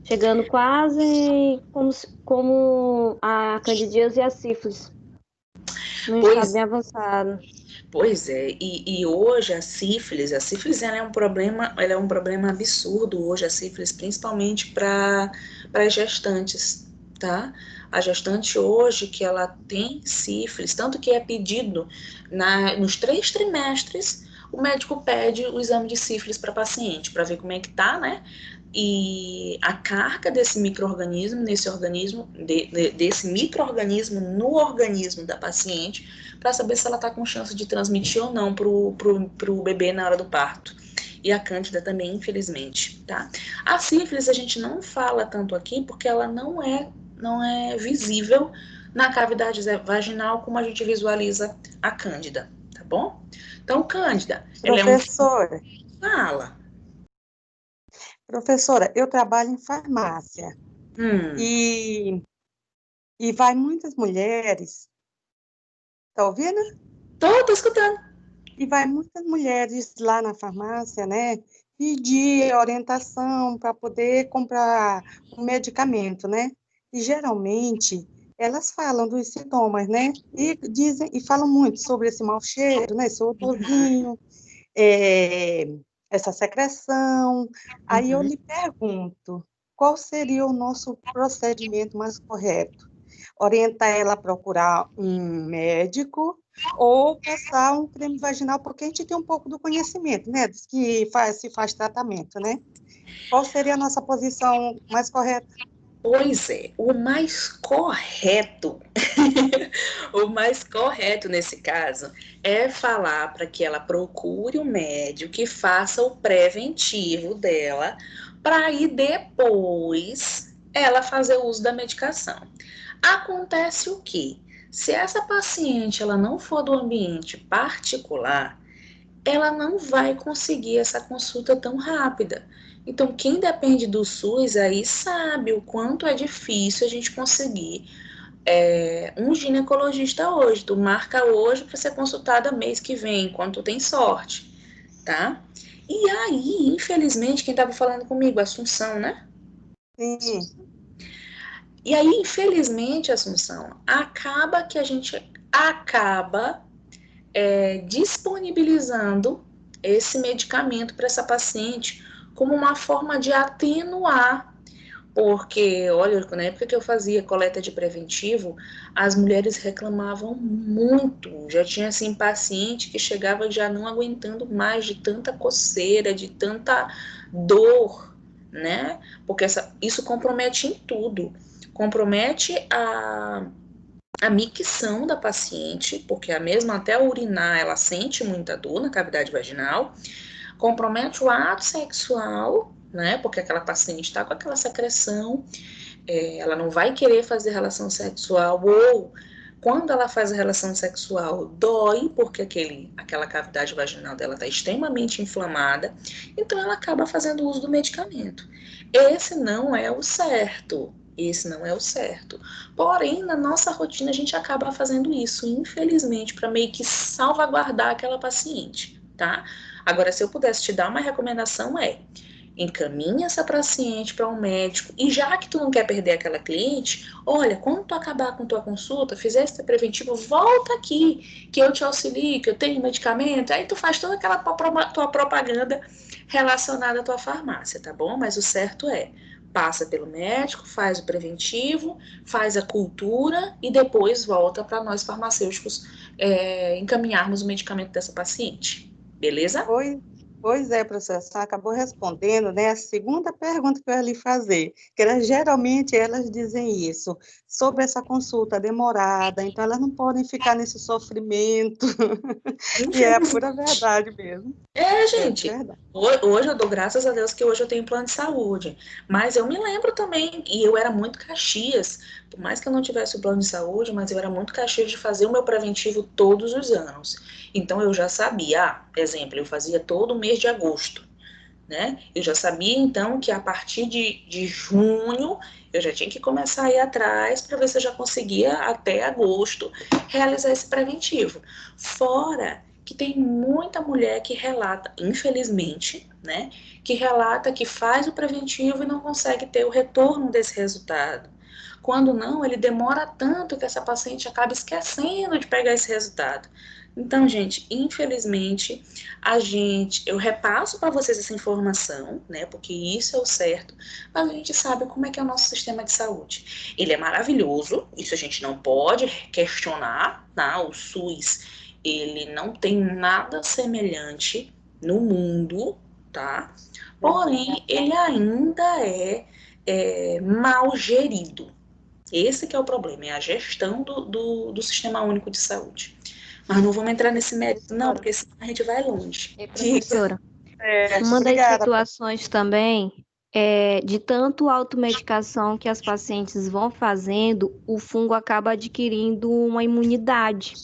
chegando quase como a candidíase e a sífilis, não está bem avançado. Pois é, e hoje a sífilis ela é um problema absurdo hoje, a sífilis, principalmente para as gestantes, tá? A gestante hoje que ela tem sífilis, tanto que é pedido nos 3 trimestres, o médico pede o exame de sífilis para paciente, para ver como é que tá, né? E a carga desse micro-organismo, desse micro-organismo no organismo da paciente, para saber se ela está com chance de transmitir ou não pro bebê na hora do parto. E a cândida também, infelizmente, tá? A sífilis a gente não fala tanto aqui porque ela não é visível na cavidade vaginal como a gente visualiza a cândida, tá bom? Então, cândida, Professora, Fala. Professora, eu trabalho em farmácia e vai muitas mulheres, tá ouvindo? Tô escutando. E vai muitas mulheres lá na farmácia, né, pedir orientação para poder comprar um medicamento, né? E geralmente elas falam dos sintomas, né? E dizem e falam muito sobre esse mau cheiro, né? Esse odorzinho, essa secreção. Aí eu lhe pergunto, qual seria o nosso procedimento mais correto? Orientar ela a procurar um médico ou passar um creme vaginal, porque a gente tem um pouco do conhecimento, né, dos que se faz tratamento, né? Qual seria a nossa posição mais correta? Pois é, o mais correto, o mais correto nesse caso é falar para que ela procure um médico que faça o preventivo dela, para aí depois ela fazer o uso da medicação. Acontece o quê? Se essa paciente ela não for do ambiente particular, ela não vai conseguir essa consulta tão rápida. Então, quem depende do SUS aí sabe o quanto é difícil a gente conseguir um ginecologista hoje. Tu marca hoje para ser consultada mês que vem, enquanto tem sorte, tá? E aí, infelizmente, quem estava falando comigo, Assunção, né? Sim. E aí, infelizmente, Assunção, acaba que a gente acaba disponibilizando esse medicamento para essa paciente como uma forma de atenuar. Porque, olha, na época que eu fazia coleta de preventivo, as mulheres reclamavam muito. Já tinha, assim, paciente que chegava já não aguentando mais de tanta coceira, de tanta dor, né? Porque isso compromete em tudo. Compromete a micção da paciente, porque a mesma até urinar, ela sente muita dor na cavidade vaginal. Compromete o ato sexual, né? Porque aquela paciente está com aquela secreção, ela não vai querer fazer relação sexual, ou quando ela faz a relação sexual, dói, porque aquela cavidade vaginal dela está extremamente inflamada, então ela acaba fazendo uso do medicamento. Esse não é o certo. Esse não é o certo. Porém, na nossa rotina, a gente acaba fazendo isso, infelizmente, para meio que salvaguardar aquela paciente, tá? Agora, se eu pudesse te dar uma recomendação, encaminha essa paciente para um médico, e já que tu não quer perder aquela cliente, olha, quando tu acabar com tua consulta, fizer esse preventivo, volta aqui, que eu te auxilio, que eu tenho medicamento, aí tu faz toda aquela tua propaganda relacionada à tua farmácia, tá bom? Mas o certo passa pelo médico, faz o preventivo, faz a cultura e depois volta para nós farmacêuticos encaminharmos o medicamento dessa paciente, beleza? Pois é, professora, você acabou respondendo, né, a segunda pergunta que eu ia lhe fazer, que geralmente elas dizem isso, sobre essa consulta demorada, então elas não podem ficar nesse sofrimento, e é a pura verdade mesmo. Gente, hoje eu dou graças a Deus que hoje eu tenho plano de saúde, mas eu me lembro também, e eu era muito Caxias, por mais que eu não tivesse o plano de saúde, mas eu era muito Caxias de fazer o meu preventivo todos os anos. Então eu já sabia, exemplo, eu fazia todo mês de agosto, né? Eu já sabia então que a partir de junho eu já tinha que começar a ir atrás para ver se eu já conseguia até agosto realizar esse preventivo. Fora que tem muita mulher que relata, infelizmente, né, que relata que faz o preventivo e não consegue ter o retorno desse resultado. Quando não, ele demora tanto que essa paciente acaba esquecendo de pegar esse resultado. Então, gente, infelizmente, eu repasso para vocês essa informação, né, porque isso é o certo, mas a gente sabe como é que é o nosso sistema de saúde. Ele é maravilhoso, isso a gente não pode questionar, tá? O SUS, ele não tem nada semelhante no mundo, tá? Porém, ele ainda é mal gerido. Esse que é o problema, é a gestão do Sistema Único de Saúde. Mas não vamos entrar nesse mérito, não, porque senão a gente vai longe. Professora, uma das situações também é de tanto automedicação que as pacientes vão fazendo, o fungo acaba adquirindo uma imunidade.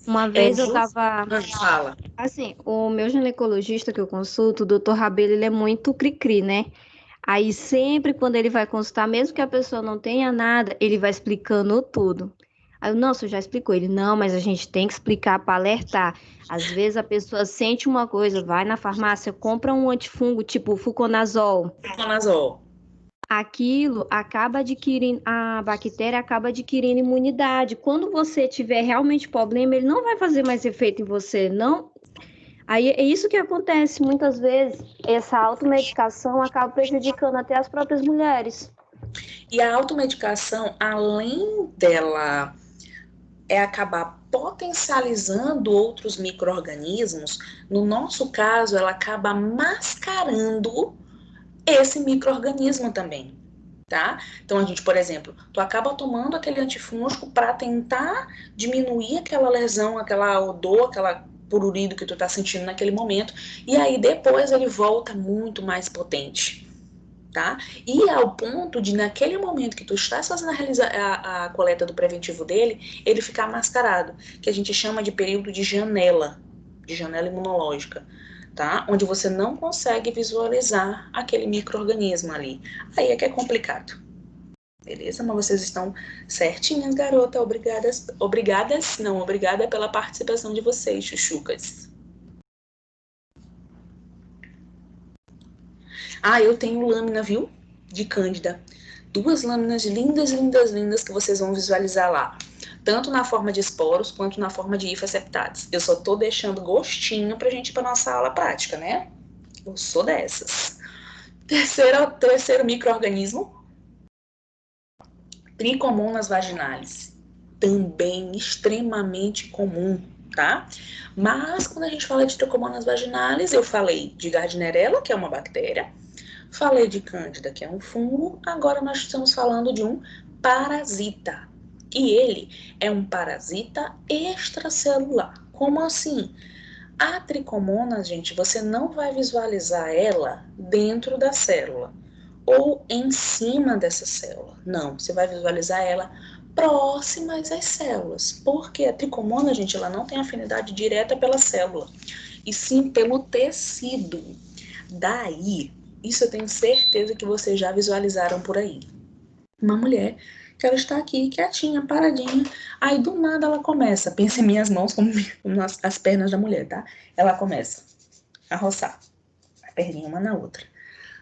Uma vez eu estava... Fala. Assim, o meu ginecologista que eu consulto, o doutor Rabelo, ele é muito cri-cri, né? Aí sempre quando ele vai consultar, mesmo que a pessoa não tenha nada, ele vai explicando tudo. Aí eu, não, você já explicou. Ele, não, mas a gente tem que explicar para alertar. Às vezes a pessoa sente uma coisa, vai na farmácia, compra um antifungo, tipo fluconazol. Fluconazol. Aquilo acaba adquirindo, a bactéria acaba adquirindo imunidade. Quando você tiver realmente problema, ele não vai fazer mais efeito em você, não. Aí é isso que acontece muitas vezes. Essa automedicação acaba prejudicando até as próprias mulheres. E a automedicação, além dela acabar potencializando outros micro-organismos, no nosso caso, ela acaba mascarando esse micro-organismo também, tá? Então, a gente, por exemplo, tu acaba tomando aquele antifúngico para tentar diminuir aquela lesão, aquela odor, aquela prurido que tu tá sentindo naquele momento, e aí depois ele volta muito mais potente, tá? E ao ponto de, naquele momento que tu estás fazendo a coleta do preventivo dele, ele ficar mascarado, que a gente chama de período de janela imunológica, tá? Onde você não consegue visualizar aquele micro-organismo ali. Aí é que é complicado. Beleza? Mas vocês estão certinhas, garota. Obrigada pela participação de vocês, chuchucas. Eu tenho lâmina, viu? De Cândida. 2 lâminas lindas, lindas, lindas que vocês vão visualizar lá. tanto na forma de esporos quanto na forma de hifas-septates. Eu só tô deixando gostinho pra gente ir pra nossa aula prática, né? Eu sou dessas. Terceiro micro-organismo, Trichomonas vaginalis. Também extremamente comum, tá? Mas quando a gente fala de Trichomonas vaginalis, eu falei de Gardnerella, que é uma bactéria, falei de Cândida, que é um fungo, agora nós estamos falando de um parasita. E ele é um parasita extracelular. Como assim? A tricomona, gente, você não vai visualizar ela dentro da célula ou em cima dessa célula. Não, você vai visualizar ela próximas às células. Porque a tricomona, gente, ela não tem afinidade direta pela célula, e sim pelo tecido. Daí, isso eu tenho certeza que vocês já visualizaram por aí. Uma mulher que ela está aqui, quietinha, paradinha, aí do nada ela começa, pensa em minhas mãos como as pernas da mulher, tá? Ela começa a roçar a perninha uma na outra.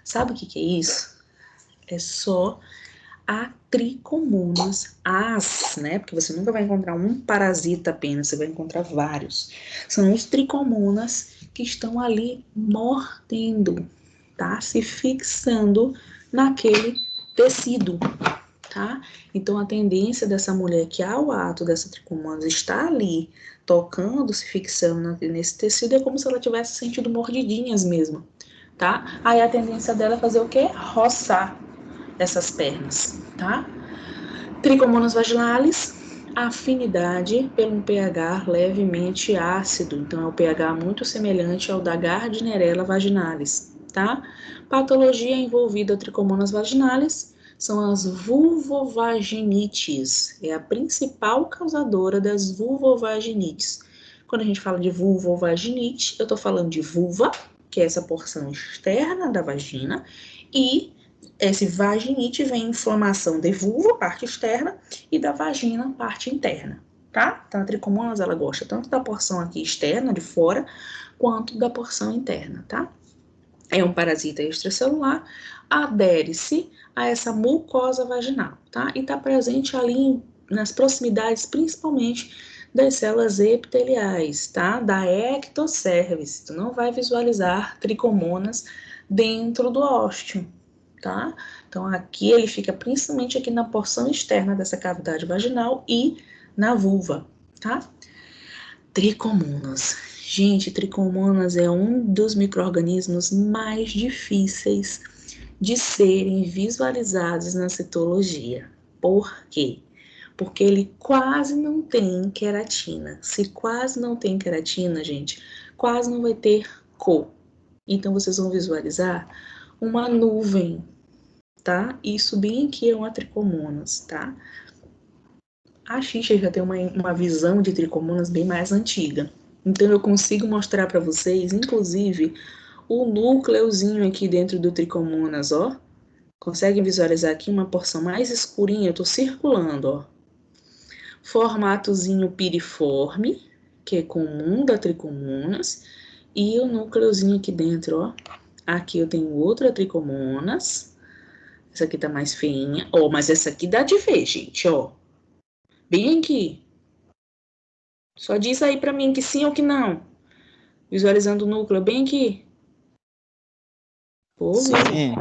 Sabe o que é isso? É só a tricomonas, né? Porque você nunca vai encontrar um parasita apenas, você vai encontrar vários. São os tricomonas que estão ali mordendo, tá? Se fixando naquele tecido, tá? Então a tendência dessa mulher que ao ato dessa tricomonas está ali tocando, se fixando nesse tecido, é como se ela tivesse sentido mordidinhas mesmo, tá? Aí a tendência dela é fazer o quê? Roçar essas pernas, tá? Trichomonas vaginalis, afinidade pelo pH levemente ácido, então é um pH muito semelhante ao da Gardnerella vaginalis, tá? Patologia envolvida a Trichomonas vaginalis são as vulvovaginites, é a principal causadora das vulvovaginites. Quando a gente fala de vulvovaginite, eu tô falando de vulva, que é essa porção externa da vagina, e esse vaginite vem inflamação de vulva, parte externa, e da vagina, parte interna, tá? Então, a tricomonas, ela gosta tanto da porção aqui externa, de fora, quanto da porção interna, tá? É um parasita extracelular, adere-se a essa mucosa vaginal, tá? E tá presente ali nas proximidades, principalmente, das células epiteliais, tá? Da ectocervix. Tu não vai visualizar tricomonas dentro do ósteo, tá? Então, aqui ele fica principalmente aqui na porção externa dessa cavidade vaginal e na vulva, tá? Tricomonas. Gente, tricomonas é um dos micro-organismos mais difíceis de serem visualizados na citologia. Por quê? Porque ele quase não tem queratina. Se quase não tem queratina, gente, quase não vai ter cor. Então, vocês vão visualizar uma nuvem, tá? Isso bem aqui é uma tricomonas, tá? A Xixa já tem uma visão de tricomonas bem mais antiga. Então, eu consigo mostrar para vocês, inclusive, o núcleozinho aqui dentro do tricomonas, ó. Conseguem visualizar aqui uma porção mais escurinha? Eu tô circulando, ó. Formatozinho piriforme, que é comum da tricomonas. E o núcleozinho aqui dentro, ó. Aqui eu tenho outra tricomonas. Essa aqui tá mais feinha. Ó, mas essa aqui dá de ver, gente, ó. Bem aqui. Só diz aí pra mim que sim ou que não. Visualizando o núcleo bem aqui. Ouve? Sim,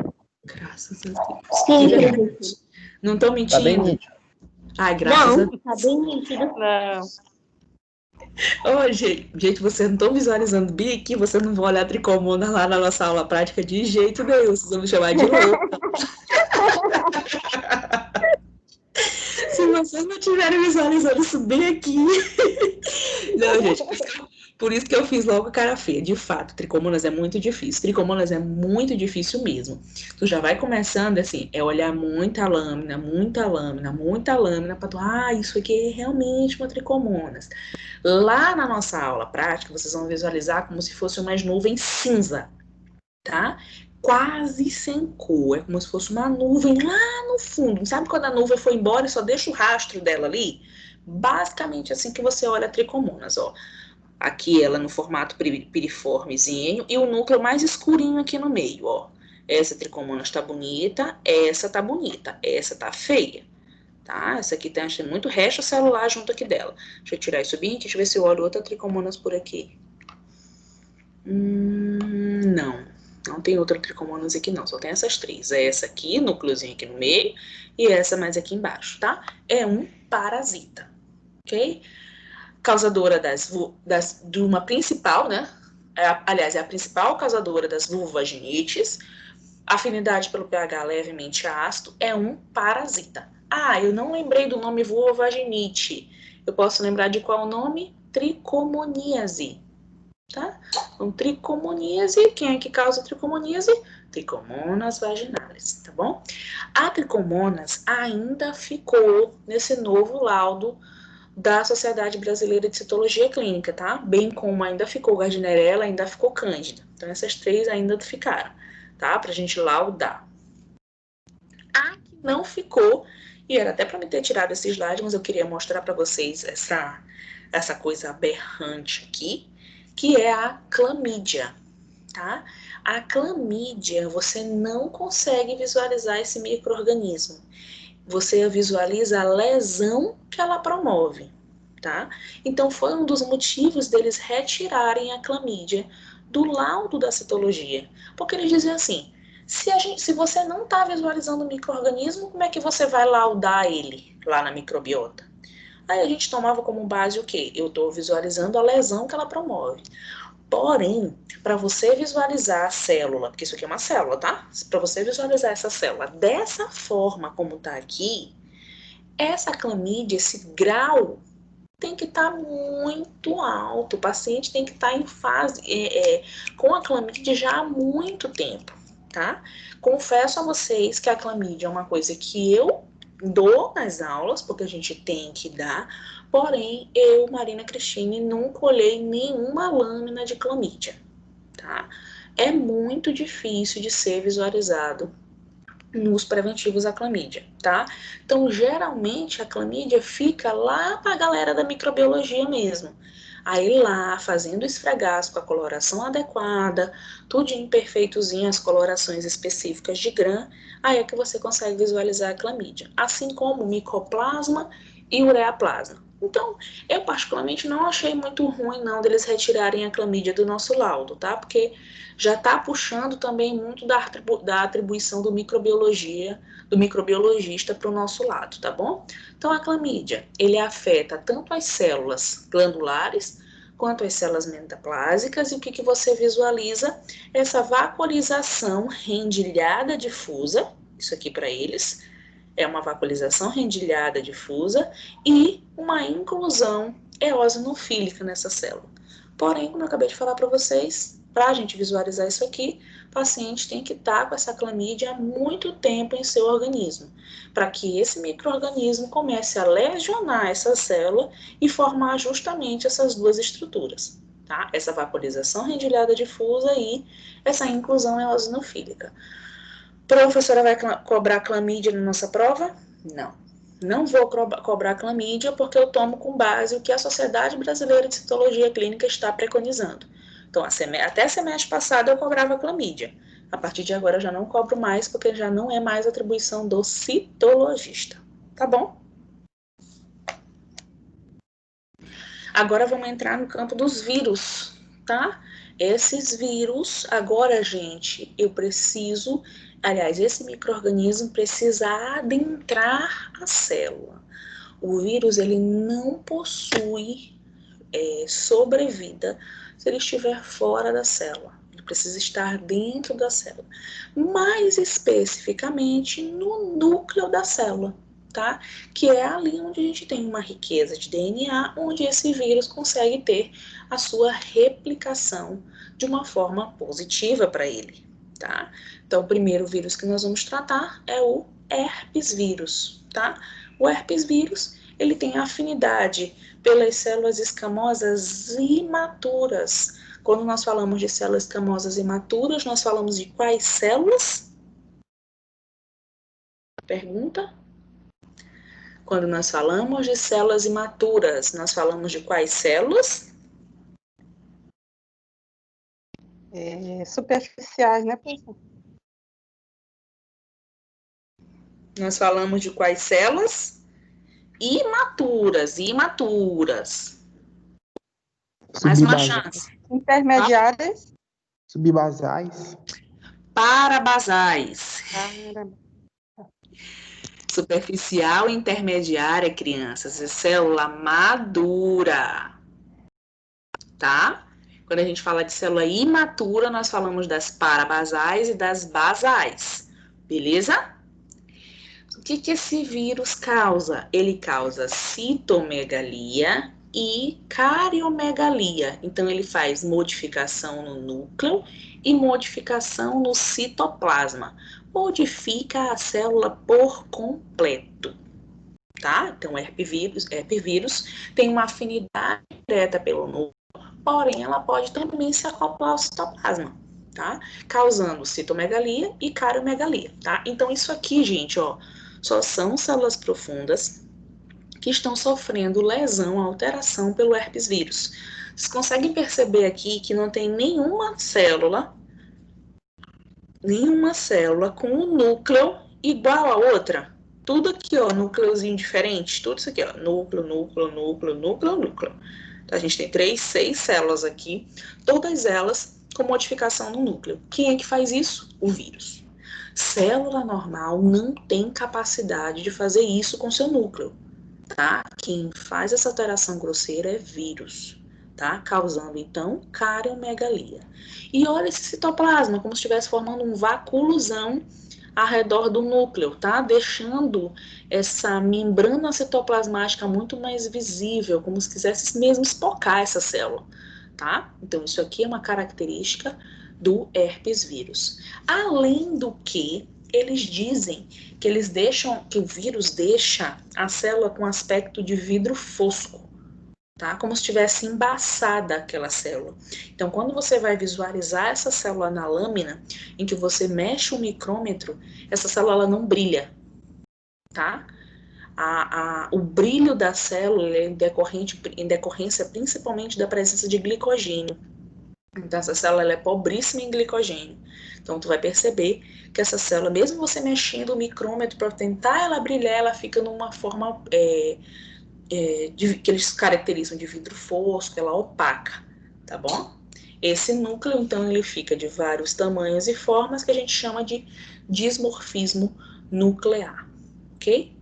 Graças a Deus. Sim, Não tô tá bem mentindo? nítido. Ai, graças a não, tá bem nítido. Não. Ô, gente, vocês não estão visualizando bem aqui, vocês não vão olhar tricomona lá na nossa aula prática de jeito nenhum, vocês vão me chamar de louca. Se vocês não estiverem visualizando isso bem aqui. Não, gente, por isso que eu fiz logo cara feia. De fato, tricomonas é muito difícil. Tricomonas é muito difícil mesmo. Tu já vai começando assim, é olhar muita lâmina, pra tu, isso aqui é realmente uma tricomonas. Lá na nossa aula prática, vocês vão visualizar como se fosse umas nuvens cinza, tá? Quase sem cor, é como se fosse uma nuvem lá no fundo. Sabe quando a nuvem foi embora e só deixa o rastro dela ali? Basicamente assim que você olha a tricomonas, ó. Aqui ela no formato piriformezinho e o núcleo mais escurinho aqui no meio, ó. Essa tricomonas tá bonita, essa tá bonita, essa tá feia, tá? Essa aqui tem muito resto celular junto aqui dela. Deixa eu tirar isso bem aqui, deixa eu ver se eu olho outra tricomonas por aqui. Não tem outra tricomonas aqui não, só tem essas três. É essa aqui, núcleozinho aqui no meio, e essa mais aqui embaixo, tá? É um parasita, ok? Causadora de uma principal, né? Aliás, é a principal causadora das vulvaginites. Afinidade pelo pH levemente ácido, é um parasita. Ah, eu não lembrei do nome vulvovaginite. Eu posso lembrar de qual nome? Tricomoníase, tá? Então, tricomoníase, quem é que causa tricomoníase? Tricomonas vaginalis, tá bom? A tricomonas ainda ficou nesse novo laudo da Sociedade Brasileira de Citologia Clínica, tá? Bem como ainda ficou Gardnerella, ainda ficou Cândida. Então, essas três ainda ficaram, tá? Pra gente laudar. A que não ficou, e era até para me ter tirado esse slide, mas eu queria mostrar para vocês essa coisa aberrante aqui, que é a clamídia, tá? A clamídia, você não consegue visualizar esse micro-organismo. Você visualiza a lesão que ela promove, tá? Então, foi um dos motivos deles retirarem a clamídia do laudo da citologia. Porque eles dizem assim, se você não está visualizando o micro-organismo, como é que você vai laudar ele lá na microbiota? Aí a gente tomava como base o quê? Eu estou visualizando a lesão que ela promove. Porém, para você visualizar a célula, porque isso aqui é uma célula, tá? Para você visualizar essa célula dessa forma como está aqui, essa clamídia, esse grau, tem que estar muito alto. O paciente tem que estar em fase com a clamídia já há muito tempo, tá? Confesso a vocês que a clamídia é uma coisa que eu dou nas aulas, porque a gente tem que dar, porém, eu, Marina Cristine, nunca olhei nenhuma lâmina de clamídia, tá? É muito difícil de ser visualizado nos preventivos à clamídia, tá? Então, geralmente, a clamídia fica lá para a galera da microbiologia mesmo. Aí lá, fazendo esfregaço com a coloração adequada, tudinho perfeitozinho, as colorações específicas de Gram, aí é que você consegue visualizar a clamídia. Assim como o micoplasma e ureaplasma. Então, eu particularmente não achei muito ruim não deles retirarem a clamídia do nosso laudo, tá? Porque já está puxando também muito da atribuição do microbiologista para o nosso lado, tá bom? Então, a clamídia, ele afeta tanto as células glandulares quanto as células metaplásicas, e o que você visualiza? Essa vacuolização rendilhada difusa, isso aqui para eles, é uma vacuolização rendilhada difusa e uma inclusão eosinofílica nessa célula. Porém, como eu acabei de falar para vocês, para a gente visualizar isso aqui, o paciente tem que estar com essa clamídia há muito tempo em seu organismo, para que esse micro-organismo comece a lesionar essa célula e formar justamente essas duas estruturas, tá? Essa vaporização rendilhada difusa e essa inclusão eosinofílica. Professora vai cobrar clamídia na nossa prova? Não. Não vou cobrar clamídia porque eu tomo com base o que a Sociedade Brasileira de Citologia Clínica está preconizando. Então, até semestre passado eu cobrava clamídia. A partir de agora eu já não cobro mais, porque já não é mais atribuição do citologista. Tá bom? Agora vamos entrar no campo dos vírus, tá? Esses vírus, agora, gente, eu preciso... Aliás, esse micro-organismo precisa adentrar a célula. O vírus, ele não possui sobrevida se ele estiver fora da célula. Ele precisa estar dentro da célula. Mais especificamente no núcleo da célula, tá? Que é ali onde a gente tem uma riqueza de DNA, onde esse vírus consegue ter a sua replicação de uma forma positiva para ele, tá? Então, o primeiro vírus que nós vamos tratar é o herpes vírus, tá? O herpes vírus, ele tem afinidade pelas células escamosas imaturas. Quando nós falamos de células escamosas imaturas, nós falamos de quais células? Pergunta? Quando nós falamos de células imaturas, nós falamos de quais células? Superficiais, né, professor? Nós falamos de quais células? imaturas. Mais uma chance. Intermediárias. Subbasais. Parabasais. Para- Superficial e intermediária, crianças, é célula madura, tá? Quando a gente fala de célula imatura, nós falamos das parabasais e das basais, beleza? O que esse vírus causa? Ele causa citomegalia e cariomegalia. Então, ele faz modificação no núcleo e modificação no citoplasma. Modifica a célula por completo, tá? Então, o herpevírus tem uma afinidade direta pelo núcleo, porém, ela pode também se acoplar ao citoplasma, tá? Causando citomegalia e cariomegalia, tá? Então, isso aqui, gente, ó, só são células profundas que estão sofrendo lesão, alteração pelo herpes vírus. Vocês conseguem perceber aqui que não tem nenhuma célula com um núcleo igual a outra? Tudo aqui, ó, núcleozinho diferente, tudo isso aqui, ó, núcleo. Então, a gente tem 6 células aqui, todas elas com modificação no núcleo. Quem é que faz isso? O vírus. Célula normal não tem capacidade de fazer isso com seu núcleo, tá? Quem faz essa alteração grosseira é vírus, tá? Causando, então, cariomegalia. E olha esse citoplasma, como se estivesse formando um vacúolozão ao redor do núcleo, tá? Deixando essa membrana citoplasmática muito mais visível, como se quisesse mesmo espocar essa célula, tá? Então, isso aqui é uma característica do herpes vírus. Além do que, eles dizem que o vírus deixa a célula com aspecto de vidro fosco, tá? Como se tivesse embaçada aquela célula. Então, quando você vai visualizar essa célula na lâmina, em que você mexe o micrômetro, essa célula ela não brilha, tá? O brilho da célula é em decorrência principalmente da presença de glicogênio. Então, essa célula ela é pobríssima em glicogênio. Então, tu vai perceber que essa célula, mesmo você mexendo o micrômetro para tentar ela brilhar, ela fica numa forma que eles caracterizam de vidro fosco, ela opaca, tá bom? Esse núcleo, então, ele fica de vários tamanhos e formas que a gente chama de dismorfismo nuclear, ok?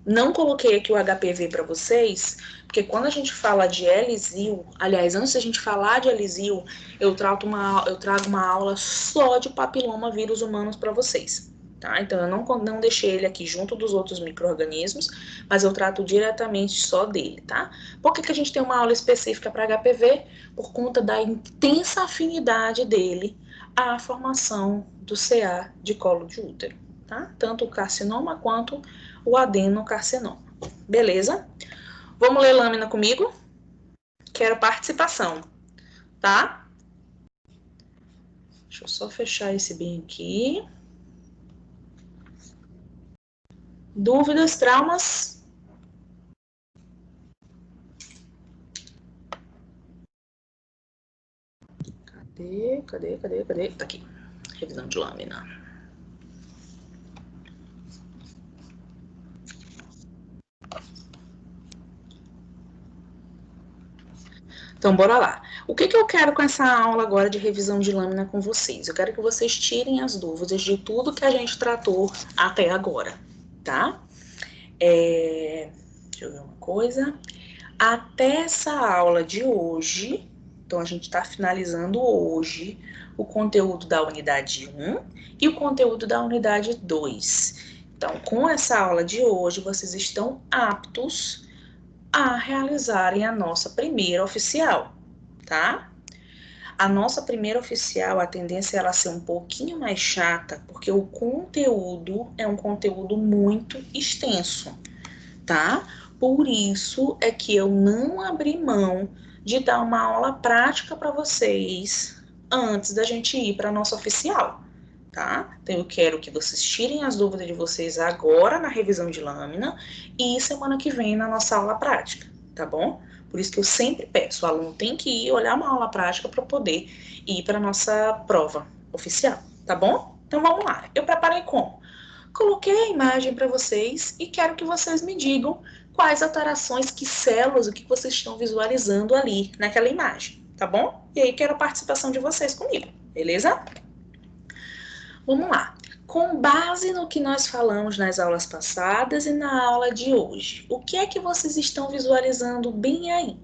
Não coloquei aqui o HPV para vocês, porque quando a gente fala de Elisil, aliás, antes da gente falar de Elisil, eu trago uma aula só de papiloma vírus humanos para vocês, tá? Então, eu não deixei ele aqui junto dos outros micro-organismos, mas eu trato diretamente só dele, tá? Por que a gente tem uma aula específica para HPV? Por conta da intensa afinidade dele à formação do CA de colo de útero, tá? Tanto o carcinoma quanto o adenocarcinoma. Beleza? Vamos ler lâmina comigo? Quero participação, tá? Deixa eu só fechar esse bem aqui. Dúvidas, traumas? Cadê? Tá aqui. Revisão de lâmina. Então, bora lá. O que eu quero com essa aula agora de revisão de lâmina com vocês? Eu quero que vocês tirem as dúvidas de tudo que a gente tratou até agora, tá? Deixa eu ver uma coisa. Até essa aula de hoje, então a gente está finalizando hoje o conteúdo da unidade 1 e o conteúdo da unidade 2. Então, com essa aula de hoje, vocês estão aptos a realizarem a nossa primeira oficial, tá? A nossa primeira oficial, a tendência é ela ser um pouquinho mais chata, porque o conteúdo é um conteúdo muito extenso, tá? Por isso é que eu não abri mão de dar uma aula prática para vocês antes da gente ir para a nossa oficial, tá? Então, eu quero que vocês tirem as dúvidas de vocês agora na revisão de lâmina e semana que vem na nossa aula prática, tá bom? Por isso que eu sempre peço, o aluno tem que ir olhar uma aula prática para poder ir para a nossa prova oficial, tá bom? Então vamos lá. Eu preparei como? Coloquei a imagem para vocês e quero que vocês me digam quais alterações, que células, o que vocês estão visualizando ali naquela imagem, tá bom? E aí quero a participação de vocês comigo, beleza? Vamos lá. Com base no que nós falamos nas aulas passadas e na aula de hoje, o que é que vocês estão visualizando bem aí?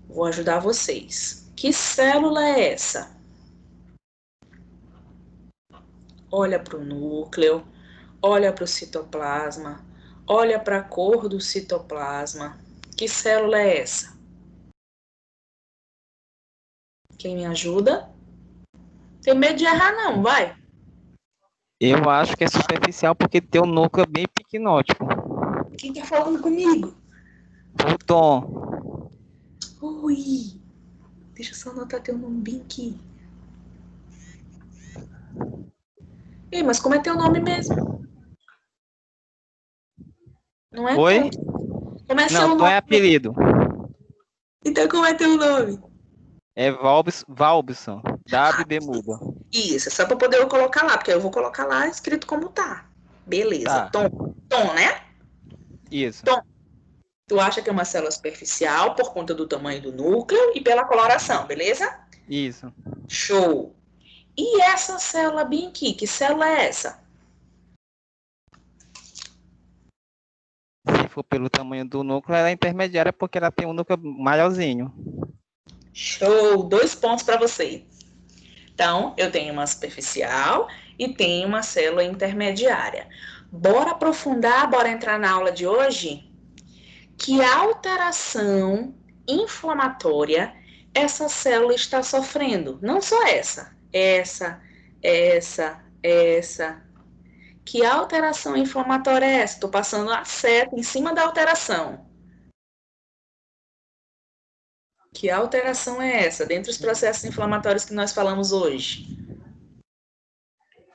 Vou ajudar vocês. Que célula é essa? Olha para o núcleo, olha para o citoplasma, olha para a cor do citoplasma. Que célula é essa? Quem me ajuda? Tem medo de errar não, vai. Eu acho que é superficial porque tem um núcleo bem pequenótico. Quem tá falando comigo? O Tom. Ui, deixa eu só anotar teu nome bem aqui. Ei, mas como é teu nome mesmo? Não é Oi? teu? Como é seu Não, nome? Tom é apelido. Então como é teu nome? É Valbson. W Bermuda. Isso, é só para poder eu colocar lá, porque eu vou colocar lá escrito como tá. Beleza, Tá. Tom, né? Isso. Tom. Tu acha que é uma célula superficial por conta do tamanho do núcleo e pela coloração, beleza? Isso. Show! E essa célula bem aqui, que célula é essa? Se for pelo tamanho do núcleo, ela é intermediária porque ela tem um núcleo maiorzinho. Show! 2 pontos para você. Então, eu tenho uma superficial e tenho uma célula intermediária. Bora aprofundar, bora entrar na aula de hoje? Que alteração inflamatória essa célula está sofrendo? Não só essa. Que alteração inflamatória é essa? Estou passando a seta em cima da alteração. Que alteração é essa? Dentre os processos inflamatórios que nós falamos hoje.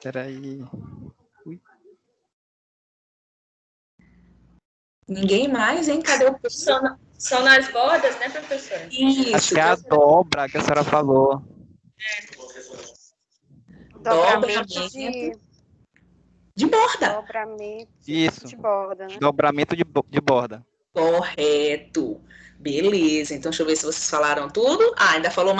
Peraí. Ninguém mais, hein? Cadê o professor? São nas bordas, né, professora? Isso. Acho que é a dobra que a senhora falou. Dobramento de borda. Dobramento Isso. de borda, né? Dobramento de borda. Correto. Beleza. Então, deixa eu ver se vocês falaram tudo. Ainda faltou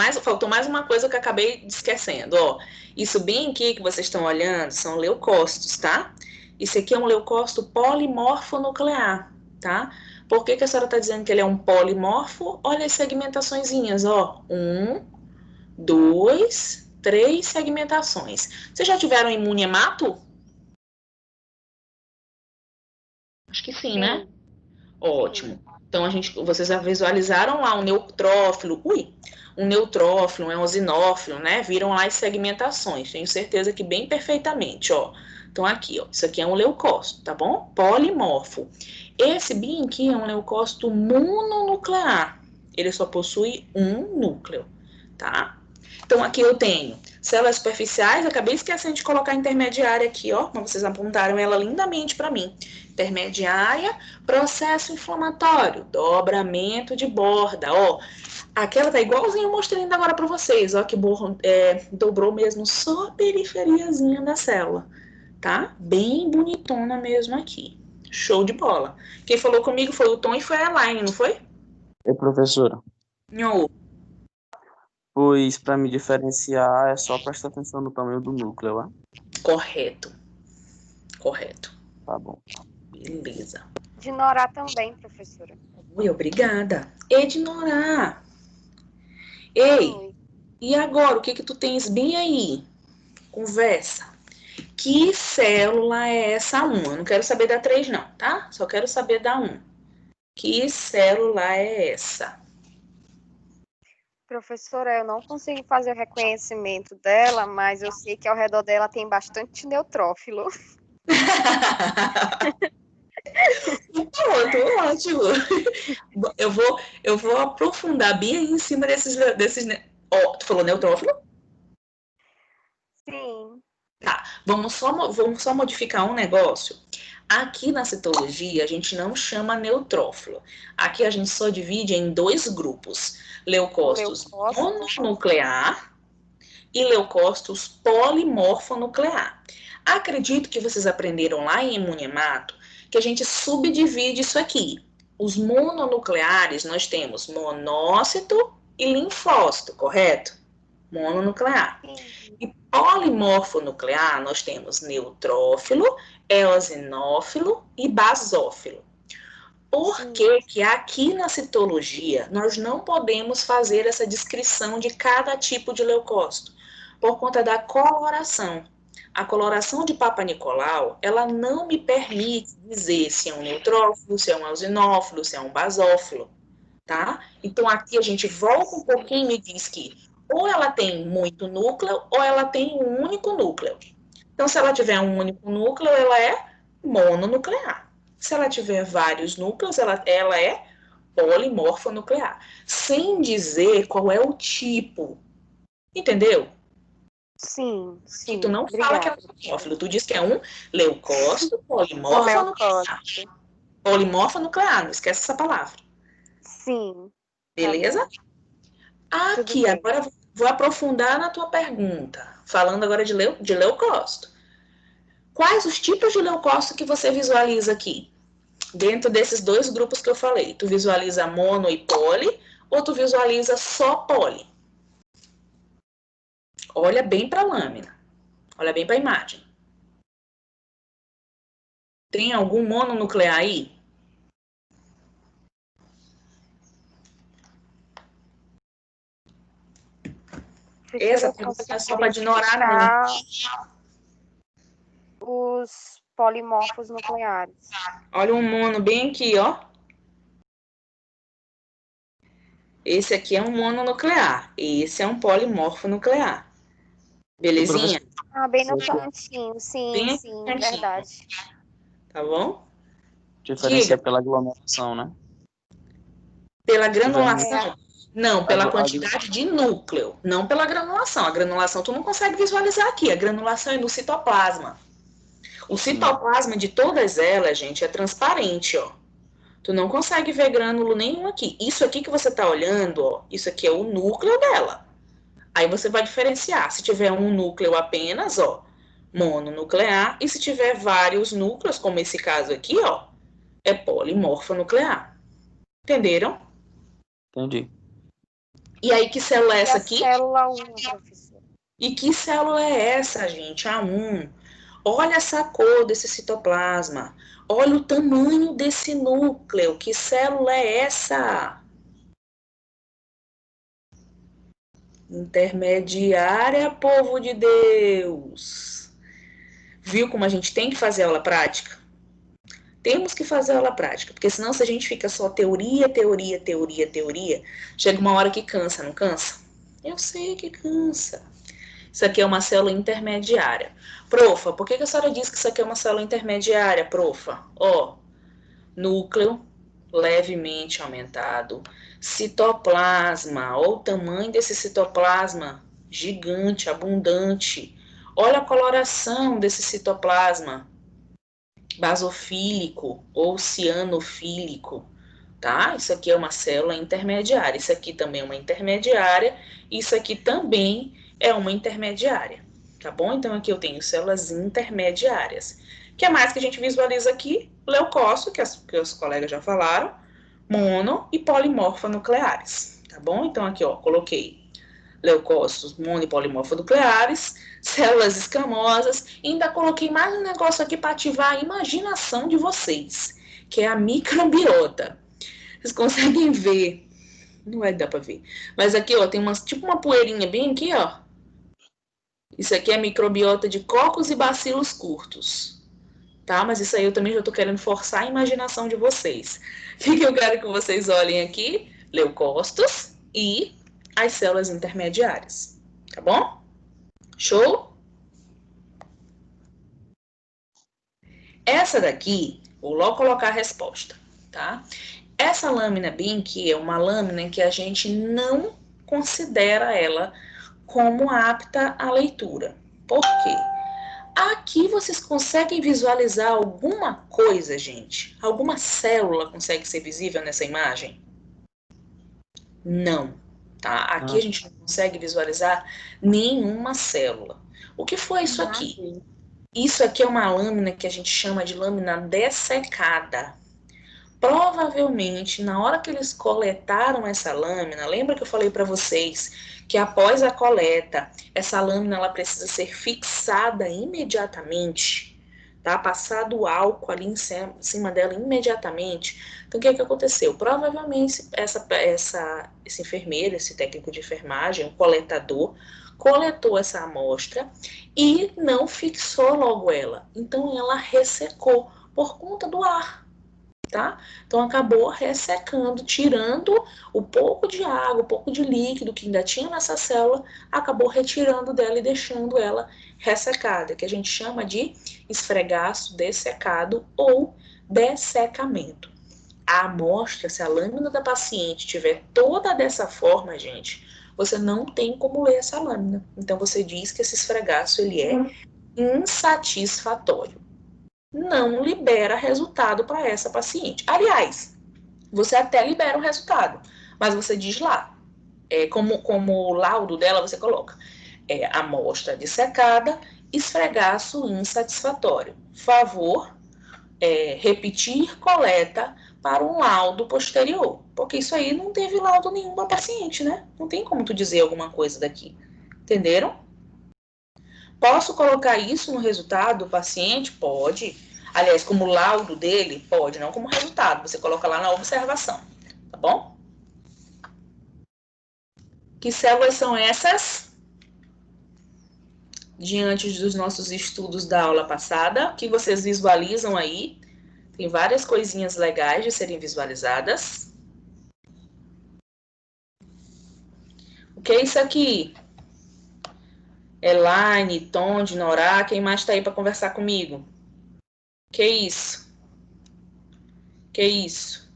mais uma coisa que eu acabei esquecendo. Ó, isso bem aqui que vocês estão olhando são leucócitos, tá? Isso aqui é um leucócito polimorfonuclear, tá? Por que a senhora está dizendo que ele é um polimorfo? Olha as segmentaçõezinhas, ó. 1, 2, 3 segmentações. Vocês já tiveram imunemato? Acho que sim, né? Ótimo. Então, vocês já visualizaram lá um neutrófilo, um eosinófilo, né? Viram lá as segmentações. Tenho certeza que bem perfeitamente, ó. Então, aqui, ó, isso aqui é um leucócito, tá bom? Polimorfo. Esse bem aqui é um leucócito mononuclear. Ele só possui um núcleo, tá? Então, aqui eu tenho células superficiais, acabei esquecendo de colocar a intermediária aqui, ó, mas vocês apontaram ela lindamente para mim. Intermediária, processo inflamatório, dobramento de borda, ó. Aquela tá igualzinho eu mostrei ainda agora para vocês, ó, que dobrou mesmo só a periferiazinha da célula, tá? Bem bonitona mesmo aqui. Show de bola. Quem falou comigo foi o Tom e foi a Elaine, não foi? É, professora. Nhô. Pois, para me diferenciar, é só prestar atenção no tamanho do núcleo, né? Correto. Tá bom. Beleza. Ignorar também, professora. Oi, obrigada. Ignorar. Ei, Oi. e agora, o que tu tens bem aí? Conversa. Que célula é essa 1? Eu não quero saber da 3 não, tá? Só quero saber da 1. Que célula é essa? Professora, eu não consigo fazer o reconhecimento dela, mas eu sei que ao redor dela tem bastante neutrófilo. Tô ótimo. Eu vou aprofundar bem aí em cima desses. Ó, tu falou neutrófilo? Sim. Tá. Vamos só modificar um negócio. Aqui na citologia, a gente não chama neutrófilo. Aqui a gente só divide em 2 grupos. Leucócitos mononuclear e leucócitos polimorfonuclear. Acredito que vocês aprenderam lá em imunemato que a gente subdivide isso aqui. Os mononucleares, nós temos monócito e linfócito, correto? Mononuclear. E polimorfonuclear, nós temos neutrófilo, eosinófilo e basófilo. Por que aqui na citologia nós não podemos fazer essa descrição de cada tipo de leucócito? Por conta da coloração. A coloração de Papa Nicolau, ela não me permite dizer se é um neutrófilo, se é um eosinófilo, se é um basófilo, tá? Então aqui a gente volta um pouquinho e diz que ou ela tem muito núcleo ou ela tem um único núcleo. Então se ela tiver um único núcleo, ela é mononuclear. Se ela tiver vários núcleos, ela é polimorfonuclear. Sem dizer qual é o tipo. Entendeu? Sim. E tu não Obrigada. fala que é um neutrófilo, tu diz que é um leucócito polimorfonuclear. Polimorfonuclear, não esquece essa palavra. Sim. Beleza? Aqui, agora vou aprofundar na tua pergunta, falando agora de leucócito. Quais os tipos de leucócito que você visualiza aqui? Dentro desses 2 grupos que eu falei, tu visualiza mono e poli, ou tu visualiza só poli? Olha bem para a lâmina. Olha bem para a imagem. Tem algum mononuclear aí? Essa pergunta é só para ignorar, não. Os polimorfos nucleares. Olha um mono bem aqui, ó. Esse aqui é um mononuclear. Esse é um polimorfo nuclear. Belezinha? Bem no cantinho. Sim, verdade. Tá bom? Diferencia pela aglomeração, né? Pela granulação? Não, pela quantidade de núcleo. Não pela granulação. A granulação tu não consegue visualizar aqui. A granulação é no citoplasma. O citoplasma de todas elas, gente, é transparente, ó. Tu não consegue ver grânulo nenhum aqui. Isso aqui que você tá olhando, ó, isso aqui é o núcleo dela. Aí você vai diferenciar. Se tiver um núcleo apenas, ó, mononuclear. E se tiver vários núcleos, como esse caso aqui, ó, é polimorfonuclear. Entenderam? Entendi. E aí, que célula é essa aqui? Célula 1, professor. E que célula é essa, gente? A 1. Olha essa cor desse citoplasma. Olha o tamanho desse núcleo. Que célula é essa? Intermediária, povo de Deus. Viu como a gente tem que fazer aula prática? Temos que fazer aula prática, porque senão se a gente fica só teoria, chega uma hora que cansa, não cansa? Eu sei que cansa. Isso aqui é uma célula intermediária. Profa, por que a senhora diz que isso aqui é uma célula intermediária, profa? Ó, núcleo levemente aumentado, citoplasma, olha o tamanho desse citoplasma, gigante, abundante. Olha a coloração desse citoplasma, basofílico ou cianofílico, tá? Isso aqui é uma célula intermediária, isso aqui também é uma intermediária, isso aqui também é uma intermediária, tá bom? Então aqui eu tenho células intermediárias. O que mais que a gente visualiza aqui? Leucócito, que os colegas já falaram, mono e polimorfonucleares, tá bom? Então aqui, ó, coloquei leucócitos mono e polimorfonucleares, células escamosas, e ainda coloquei mais um negócio aqui para ativar a imaginação de vocês, que é a microbiota. Vocês conseguem ver? Não vai dar para ver. Mas aqui, ó, tem tipo uma poeirinha bem aqui, ó. Isso aqui é microbiota de cocos e bacilos curtos. Tá? Mas isso aí eu também já tô querendo forçar a imaginação de vocês. O que eu quero que vocês olhem aqui? Leucócitos e as células intermediárias. Tá bom? Show? Essa daqui, vou logo colocar a resposta, tá? Essa lâmina bem aqui é uma lâmina que a gente não considera ela como apta à leitura. Por quê? Aqui vocês conseguem visualizar alguma coisa, gente? Alguma célula consegue ser visível nessa imagem? Não, tá? Aqui a gente não consegue visualizar nenhuma célula. O que foi isso aqui? Isso aqui é uma lâmina que a gente chama de lâmina dessecada. Provavelmente, na hora que eles coletaram essa lâmina, lembra que eu falei para vocês que após a coleta, essa lâmina ela precisa ser fixada imediatamente, tá? Passado o álcool ali em cima dela imediatamente. Então, o que aconteceu? Provavelmente, esse enfermeiro, esse técnico de enfermagem, o coletador, coletou essa amostra e não fixou logo ela. Então, ela ressecou por conta do ar. Tá? Então acabou ressecando, tirando o pouco de água, o pouco de líquido que ainda tinha nessa célula, acabou retirando dela e deixando ela ressecada, que a gente chama de esfregaço dessecado ou dessecamento. A amostra, se a lâmina da paciente tiver toda dessa forma, gente, você não tem como ler essa lâmina. Então você diz que esse esfregaço ele é insatisfatório. Não libera resultado para essa paciente. Aliás, você até libera o resultado, mas você diz lá, como laudo dela, você coloca amostra dissecada, esfregaço insatisfatório. Favor, repetir coleta para um laudo posterior. Porque isso aí não teve laudo nenhum para paciente, né? Não tem como tu dizer alguma coisa daqui. Entenderam? Posso colocar isso no resultado do paciente? Pode. Aliás, como laudo dele? Pode, não como resultado. Você coloca lá na observação, tá bom? Que células são essas? Diante dos nossos estudos da aula passada, que vocês visualizam aí. Tem várias coisinhas legais de serem visualizadas. O que é isso aqui? Elaine, Tom, Dinorá, quem mais tá aí para conversar comigo? Que isso? Que isso?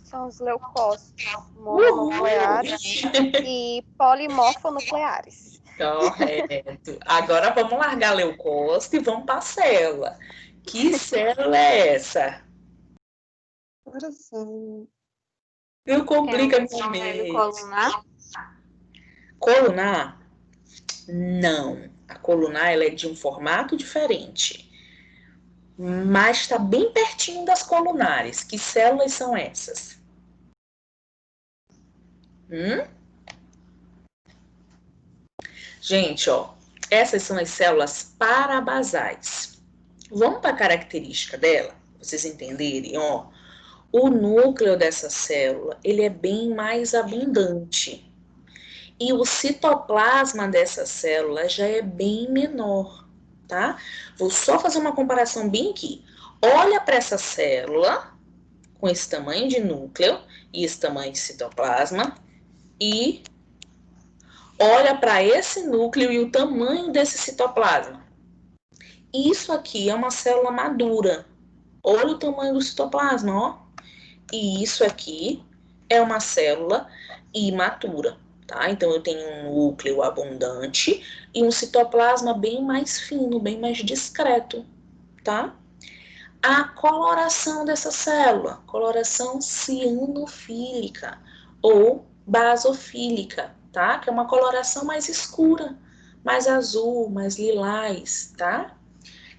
São os leucócitos mononucleares e polimorfonucleares. Correto. Agora vamos largar leucócito e vamos para a célula. Que célula é essa? Coração. Não complica minha mente. Colunar? Não. A colunar ela é de um formato diferente. Mas está bem pertinho das colunares. Que células são essas? Gente, ó, essas são as células parabasais. Vamos para a característica dela, pra vocês entenderem, ó. O núcleo dessa célula, ele é bem mais abundante. E o citoplasma dessa célula já é bem menor, tá? Vou só fazer uma comparação bem aqui. Olha para essa célula com esse tamanho de núcleo e esse tamanho de citoplasma e olha para esse núcleo e o tamanho desse citoplasma. Isso aqui é uma célula madura. Olha o tamanho do citoplasma, ó. E isso aqui é uma célula imatura, tá? Então, eu tenho um núcleo abundante e um citoplasma bem mais fino, bem mais discreto, tá? A coloração dessa célula, coloração cianofílica ou basofílica, tá? Que é uma coloração mais escura, mais azul, mais lilás, tá?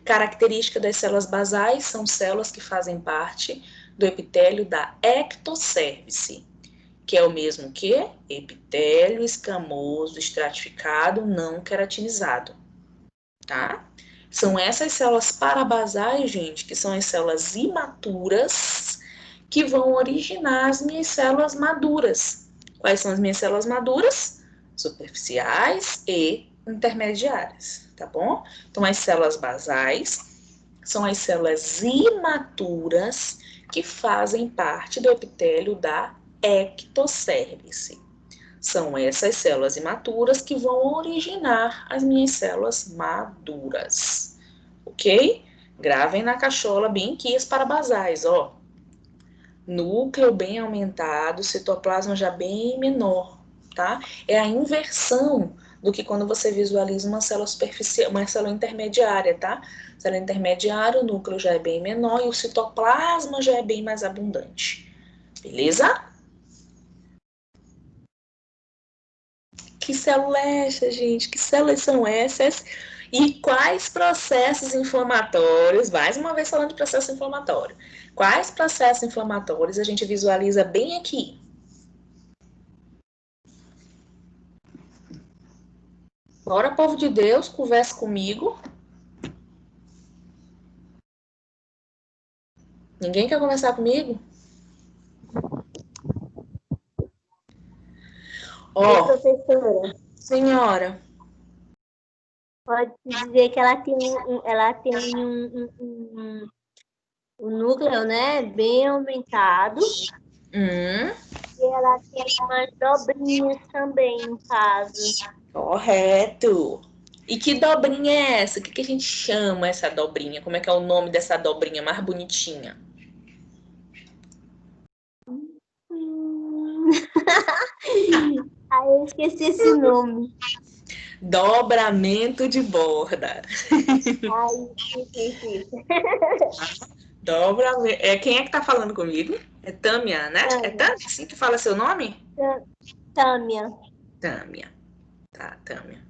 Característica das células basais são células que fazem parte do epitélio da ectocérvice, que é o mesmo que epitélio escamoso estratificado não queratinizado, tá? São essas células parabasais, gente, que são as células imaturas que vão originar as minhas células maduras. Quais são as minhas células maduras? Superficiais e intermediárias, tá bom? Então, as células basais são as células imaturas que fazem parte do epitélio da ectocérvice. São essas células imaturas que vão originar as minhas células maduras, ok? Gravem na cachola bem aqui as parabasais, ó. Núcleo bem aumentado, citoplasma já bem menor, tá? É a inversão do que quando você visualiza uma célula superficial, uma célula intermediária, tá? Célula intermediária, o núcleo já é bem menor e o citoplasma já é bem mais abundante. Beleza? Que célula é essa, gente? Que células são essas? E quais processos inflamatórios, mais uma vez falando de processo inflamatório, quais processos inflamatórios a gente visualiza bem aqui? Bora, povo de Deus, converse comigo. Ninguém quer conversar comigo? Ó, Professora, senhora, pode dizer que ela tem um núcleo, né, bem aumentado, e ela tem umas dobrinhas também, no caso. correto. E que dobrinha é essa? O que a gente chama essa dobrinha? Como é que é o nome dessa dobrinha mais bonitinha? Aí eu esqueci esse nome. Dobramento de borda. Aí, esqueci. Dobramento. Quem é que tá falando comigo? É Tâmia, né? É Tâmia assim que fala seu nome? Tâmia. Tâmia. Tá, Tâmia.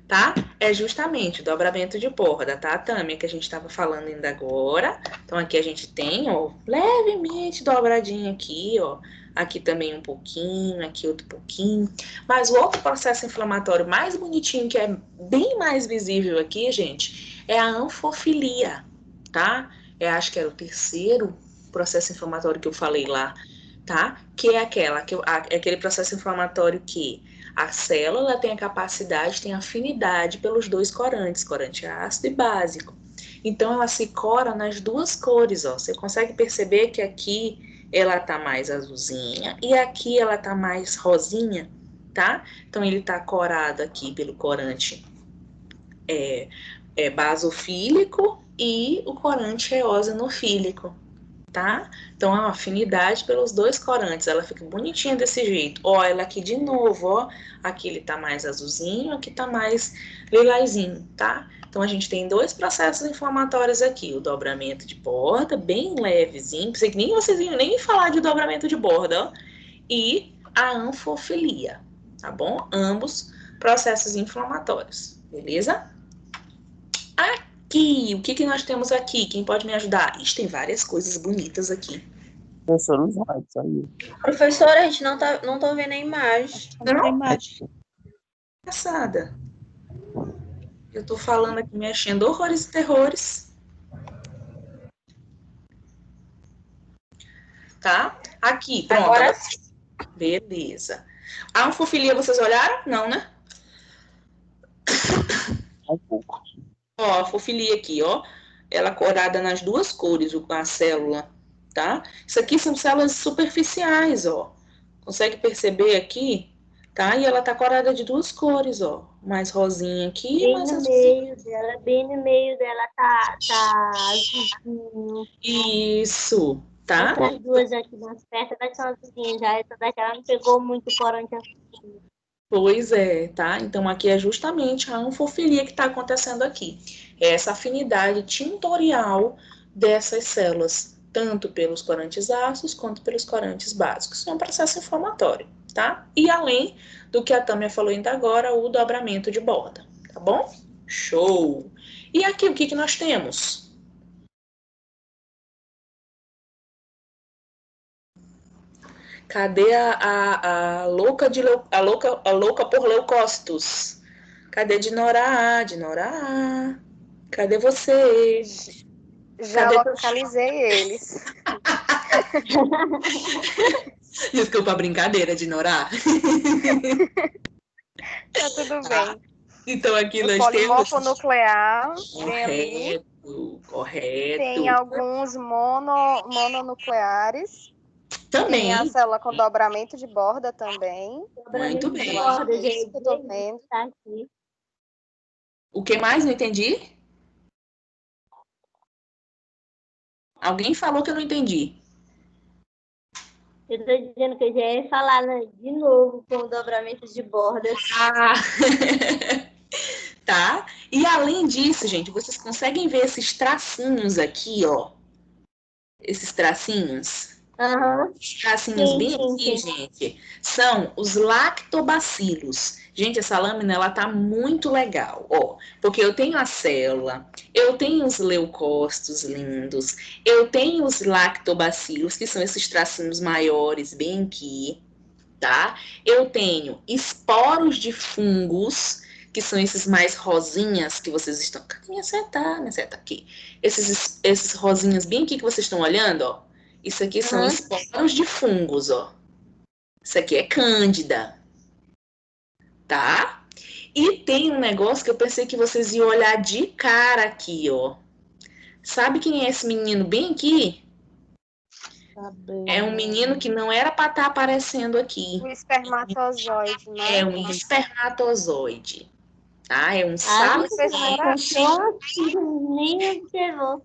Tá? É justamente o dobramento de borda, tá, Tâmia, que a gente estava falando ainda agora. Então, aqui a gente tem, ó, levemente dobradinho aqui, ó. Aqui também um pouquinho, aqui outro pouquinho. Mas o outro processo inflamatório mais bonitinho, que é bem mais visível aqui, gente, é a anfofilia, tá? Acho que era o terceiro processo inflamatório que eu falei lá, tá? Que é aquele processo inflamatório que a célula tem a capacidade, tem afinidade pelos dois corantes, corante ácido e básico. Então, ela se cora nas duas cores, ó. Você consegue perceber que aqui ela tá mais azulzinha e aqui ela tá mais rosinha, tá? Então, ele tá corado aqui pelo corante basofílico e o corante eosinofílico, tá? Então, a afinidade pelos dois corantes, ela fica bonitinha desse jeito. Ó, ela aqui de novo, ó. Aqui ele tá mais azulzinho, aqui tá mais lilazinho, tá? Então, a gente tem dois processos inflamatórios aqui. O dobramento de borda, bem levezinho. Pensei que nem vocês iam nem falar de dobramento de borda, ó. E a anfofilia, tá bom? Ambos processos inflamatórios, beleza? Aqui, o que nós temos aqui? Quem pode me ajudar? Ixi, tem várias coisas bonitas aqui. Professor, os slides aí. Professora, a gente não tá vendo a imagem. Não tem imagem. Engraçada. Eu tô falando aqui, mexendo horrores e terrores. Tá? Aqui, pronto. Agora Beleza. A anfofilia, vocês olharam? Não, né? Um pouco. Ó, a anfofilia aqui, ó. Ela corada nas duas cores, a célula, tá? Isso aqui são células superficiais, ó. Consegue perceber aqui? Tá? E ela tá corada de duas cores, ó. Mais rosinha aqui, Bem mais no azulzinha. meio dela tá azulzinho. Isso, tá? Essas duas aqui mais perto, elas são azulzinhas. Já essa daqui, ela não pegou muito corante azulzinho. Pois é, tá? Então aqui é justamente a anfofilia que está acontecendo aqui. É essa afinidade tintorial dessas células, tanto pelos corantes ácidos quanto pelos corantes básicos. É um processo inflamatório, tá? E além do que a Tâmia falou ainda agora, o dobramento de borda, tá bom? Show! E aqui o que nós temos? Cadê a louca por leucócitos? Cadê Dinorá? Dinorá? Cadê você? Já Cadê localizei eles. Desculpa a brincadeira, Dinorá. Tá tudo bem. Então aqui O nós temos... polimorfo nuclear vem ali. Correto. Tem alguns mononucleares. Tem a Também. célula com dobramento de borda também. Muito bem. Eu acho que é isso que eu tô vendo. Tá aqui. O que mais? Não entendi? Alguém falou que eu não entendi. Eu tô dizendo que eu já ia falar, né, de novo com o dobramento de bordas. Ah, tá? E além disso, gente, vocês conseguem ver esses tracinhos aqui, ó. Esses tracinhos? Aham. Os tracinhos Sim, bem sim, aqui, sim. gente, são os lactobacilos. Gente, essa lâmina, ela tá muito legal, ó. Porque eu tenho a célula, eu tenho os leucócitos lindos, eu tenho os lactobacilos, que são esses tracinhos maiores bem aqui, tá? Eu tenho esporos de fungos, que são esses mais rosinhas que vocês estão... Me seta aqui. Esses rosinhas bem aqui que vocês estão olhando, ó. Isso aqui são Aham. esporos de fungos, ó. Isso aqui é cândida, tá? E tem um negócio que eu pensei que vocês iam olhar de cara aqui, ó. Sabe quem é esse menino bem aqui? Tá bem. É um menino que não era para estar aparecendo aqui. O espermatozoide, né? É um espermatozoide, tá? É um Ah, Professora, saliente. nem observou.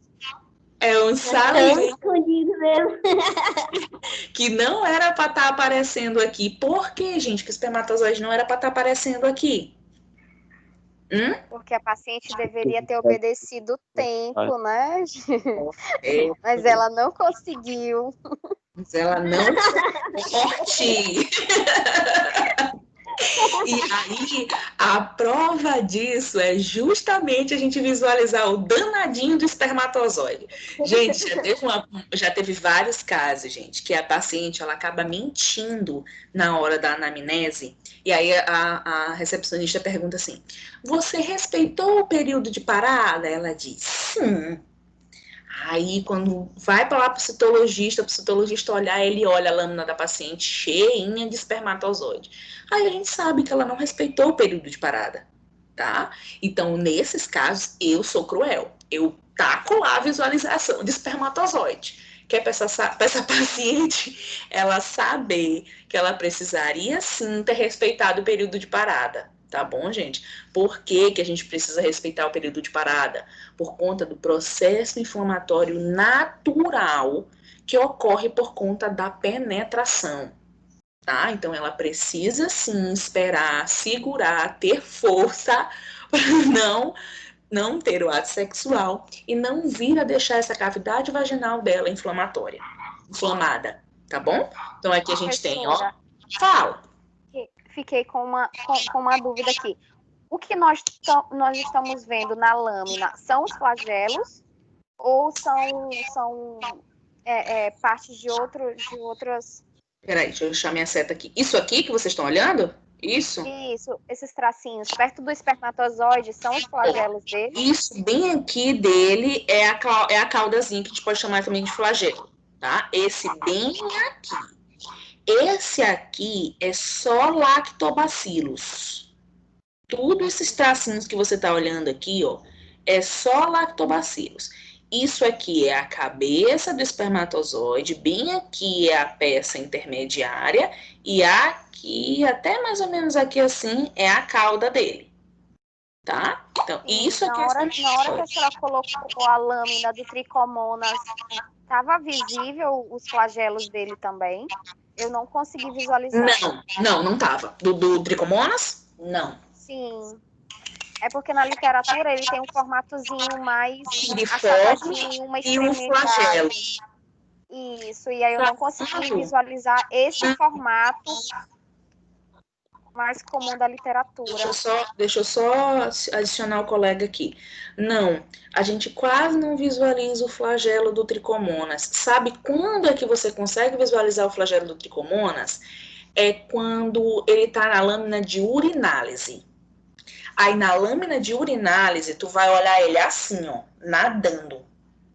É um Mas tão saliente escondido mesmo. que não era para estar aparecendo aqui. Por que, gente, que o espermatozoide não era para estar aparecendo aqui? porque a paciente deveria ter obedecido o tempo, né? É, Mas ela não conseguiu. mas ela não foi forte. E aí, a prova disso é justamente a gente visualizar o danadinho do espermatozoide. Gente, já teve vários casos, gente, que a paciente ela acaba mentindo na hora da anamnese. E aí a recepcionista pergunta assim: você respeitou o período de parada? Ela diz: sim. Aí, quando vai para lá para o citologista olhar, ele olha a lâmina da paciente cheinha de espermatozoide. Aí a gente sabe que ela não respeitou o período de parada, tá? Então, nesses casos, eu sou cruel. Eu taco lá a visualização de espermatozoide. Que é para essa paciente ela saber que ela precisaria sim ter respeitado o período de parada. Tá bom, gente? Por que que a gente precisa respeitar o período de parada? Por conta do processo inflamatório natural que ocorre por conta da penetração, tá? Então ela precisa sim esperar, segurar, ter força para não ter o ato sexual e não vir a deixar essa cavidade vaginal dela inflamada, tá bom? Então aqui a gente tem, ó, Professora, fala. fiquei com uma dúvida aqui. O que nós estamos vendo na lâmina são os flagelos ou são partes de outras... Peraí, deixa eu deixar minha seta aqui. Isso aqui que vocês estão olhando? Isso? Isso, esses tracinhos perto do espermatozoide são os flagelos dele? Isso, bem aqui dele é a caudazinha, que a gente pode chamar também de flagelo, tá? Esse bem aqui. Esse aqui é só lactobacilos. Tudo esses tracinhos que você tá olhando aqui, ó, é só lactobacilos. Isso aqui é a cabeça do espermatozoide, bem aqui é a peça intermediária, e aqui, até mais ou menos aqui assim, é a cauda dele, tá? Então, Sim, isso aqui na hora que a senhora colocou a lâmina do tricomonas, estava visível os flagelos dele também? Eu não consegui visualizar. Não tava. Do tricomonas? Não. Sim. É porque na literatura ele tem um formatozinho mais achatadinho, uma e um flagelo. Isso, e aí eu não consegui visualizar esse formato mais comum da literatura. Deixa eu só adicionar o colega aqui. Não, a gente quase não visualiza o flagelo do tricomonas. Sabe quando é que você consegue visualizar o flagelo do tricomonas? É quando ele está na lâmina de urinálise. Aí na lâmina de urinálise, tu vai olhar ele assim, ó, nadando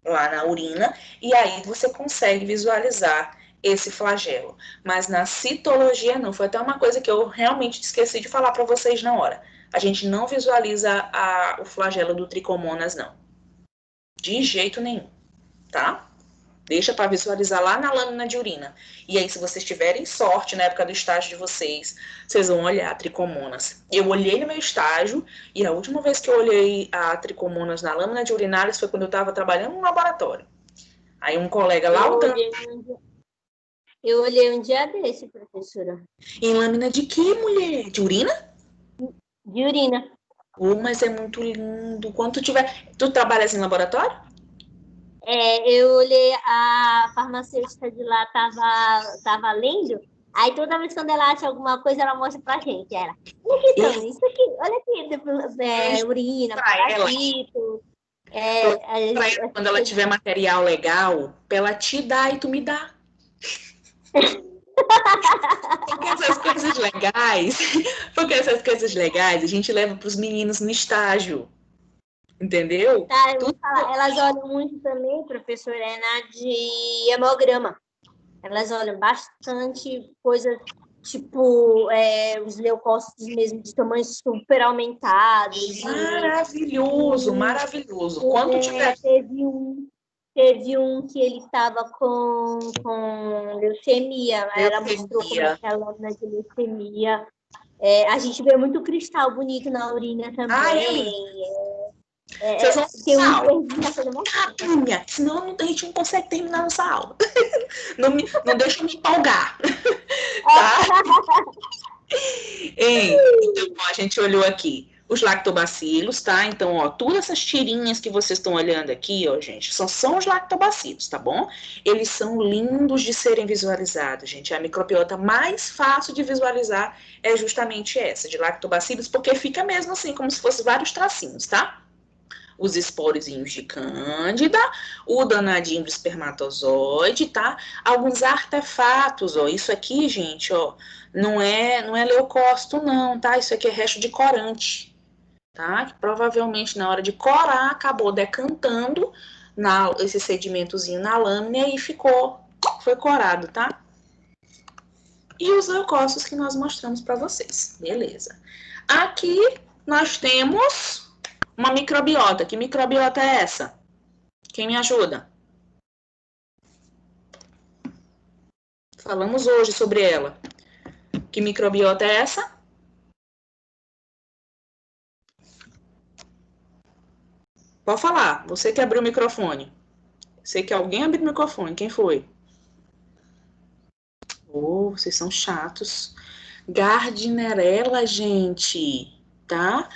lá na urina, e aí você consegue visualizar esse flagelo. Mas na citologia não, foi até uma coisa que eu realmente esqueci de falar para vocês na hora. A gente não visualiza o flagelo do tricomonas, não. De jeito nenhum, tá? Deixa para visualizar lá na lâmina de urina. E aí, se vocês tiverem sorte na época do estágio de vocês, vocês vão olhar a tricomonas. Eu olhei no meu estágio, e a última vez que eu olhei a tricomonas na lâmina de urinários foi quando eu estava trabalhando no laboratório. Aí um colega lá... Eu olhei um dia desse, professora. Em lâmina de quê, mulher? De urina? De urina. Mas é muito lindo. Quando tu tiver... Tu trabalhas em laboratório? Eu olhei, a farmacêutica de lá tava lendo, aí toda vez quando ela acha alguma coisa, ela mostra pra gente. Olha aqui, Tami, isso aqui, olha aqui, urina, parasito. Pra ela, quando ela tiver material legal, pra ela te dar e tu me dá. Porque essas coisas legais a gente leva pros meninos no estágio. Entendeu? Tá, eu vou falar. Elas olham muito também, professora, de hemograma. Elas olham bastante coisas, tipo, os leucócitos mesmo de tamanho super aumentados. Maravilhoso, maravilhoso. Quando tiver... Teve um que ele estava com leucemia. Ela mostrou como é que é a lâmina de leucemia. A gente vê muito cristal bonito na urina também. Vocês vão tem sal. Senão a gente não consegue terminar nossa aula. Não deixa eu me empolgar. Tá? Então, a gente olhou aqui os lactobacilos, tá? Então, ó, todas essas tirinhas que vocês estão olhando aqui, ó, gente, são os lactobacilos, tá bom? Eles são lindos de serem visualizados, gente. A microbiota mais fácil de visualizar é justamente essa, de lactobacilos, porque fica mesmo assim, como se fosse vários tracinhos, tá? Os esporozinhos de cândida, o danadinho do espermatozoide, tá? Alguns artefatos, ó, isso aqui, gente, ó, não é leucócito não, tá? Isso aqui é resto de corante, tá? Que provavelmente na hora de corar acabou decantando esse sedimentozinho na lâmina e foi corado, tá? E os leucócitos que nós mostramos para vocês, beleza? Aqui nós temos uma microbiota. Que microbiota é essa? Quem me ajuda? Falamos hoje sobre ela. Que microbiota é essa? Pode falar. Você que abriu o microfone. Sei que alguém abriu o microfone. Quem foi? Vocês são chatos. Gardnerella, gente. Tá?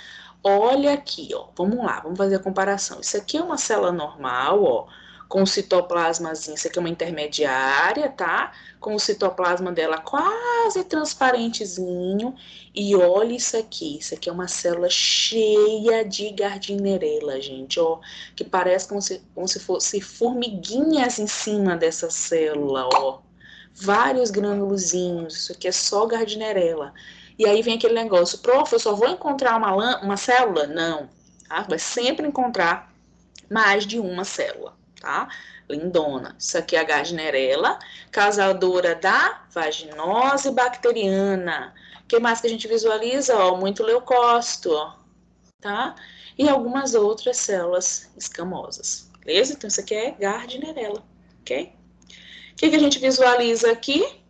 Olha aqui, ó. Vamos lá, vamos fazer a comparação. Isso aqui é uma célula normal, ó, com o citoplasmazinho. Isso aqui é uma intermediária, tá? Com o citoplasma dela quase transparentezinho. E olha isso aqui. Isso aqui é uma célula cheia de Gardnerella, gente, ó. Que parece como se fosse formiguinhas em cima dessa célula, ó. Vários granulozinhos. Isso aqui é só Gardnerella. E aí vem aquele negócio, prof, eu só vou encontrar uma célula? Não, tá? Vai sempre encontrar mais de uma célula, tá? Lindona. Isso aqui é a Gardnerella, causadora da vaginose bacteriana. O que mais que a gente visualiza? Ó, muito leucócito, ó, tá? E algumas outras células escamosas, beleza? Então, isso aqui é Gardnerella, ok? O que a gente visualiza aqui?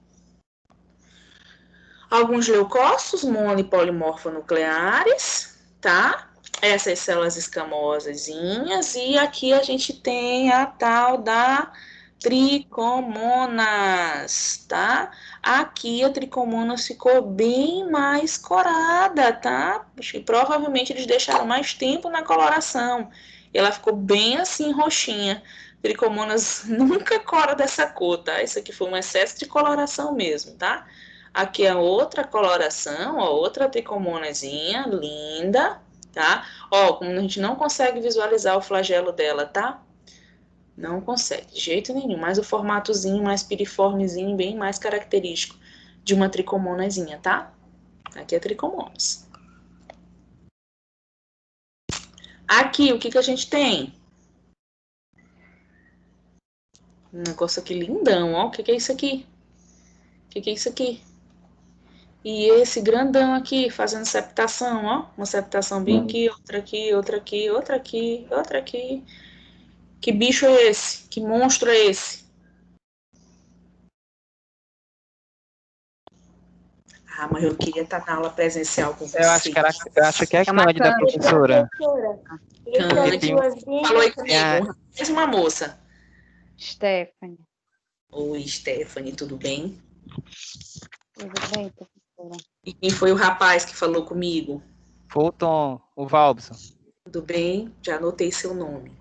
Alguns leucócitos mono e polimorfonucleares, tá? Essas células escamosazinhas. E aqui a gente tem a tal da tricomonas, tá? Aqui a tricomonas ficou bem mais corada, tá? Acho que provavelmente eles deixaram mais tempo na coloração. E ela ficou bem assim, roxinha. Tricomonas nunca cora dessa cor, tá? Isso aqui foi um excesso de coloração mesmo, tá? Aqui é outra coloração, ó, outra tricomonazinha, linda, tá? Ó, como a gente não consegue visualizar o flagelo dela, tá? Não consegue, de jeito nenhum. Mas o formatozinho mais piriformezinho, bem mais característico de uma tricomonazinha, tá? Aqui é tricomonas. Aqui, o que a gente tem? Um negócio aqui lindão, ó. O que é isso aqui? O que é isso aqui? E esse grandão aqui, fazendo septação, ó. Uma septação bem aqui, outra aqui, outra aqui, outra aqui, outra aqui. Que bicho é esse? Que monstro é esse? Ah, mas eu queria estar na aula presencial com você. Eu acho que é Cândida, professora. Cândida. Falou aí comigo. Mais uma moça. Stephanie. Oi, Stephanie, tudo bem? Tudo bem, professora? E quem foi o rapaz que falou comigo? Foi o Tom, o Valbson. Tudo bem? Já anotei seu nome.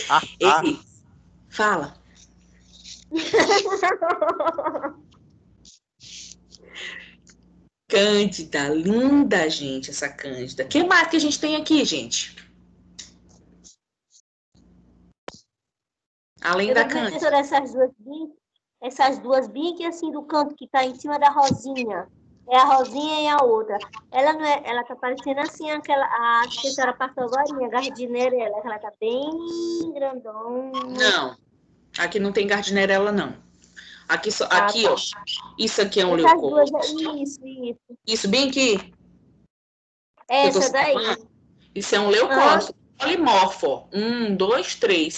Ah, Ei, fala. Cândida, linda, gente, essa Cândida. O que mais que a gente tem aqui, gente? Além da Cândida. Professora, essas duas bem aqui assim do canto que tá em cima da rosinha. É a rosinha e a outra. Ela não é, ela tá parecendo assim a que a senhora passou agora, a Gardnerella, ela tá bem grandona. Não, aqui não tem gardnerella, não. Aqui, tá. ó, isso aqui é um Essas duas, leucócito. isso. Isso, bem aqui. Essa daí. Isso é um leucócito polimorfo, ó. 1, 2, 3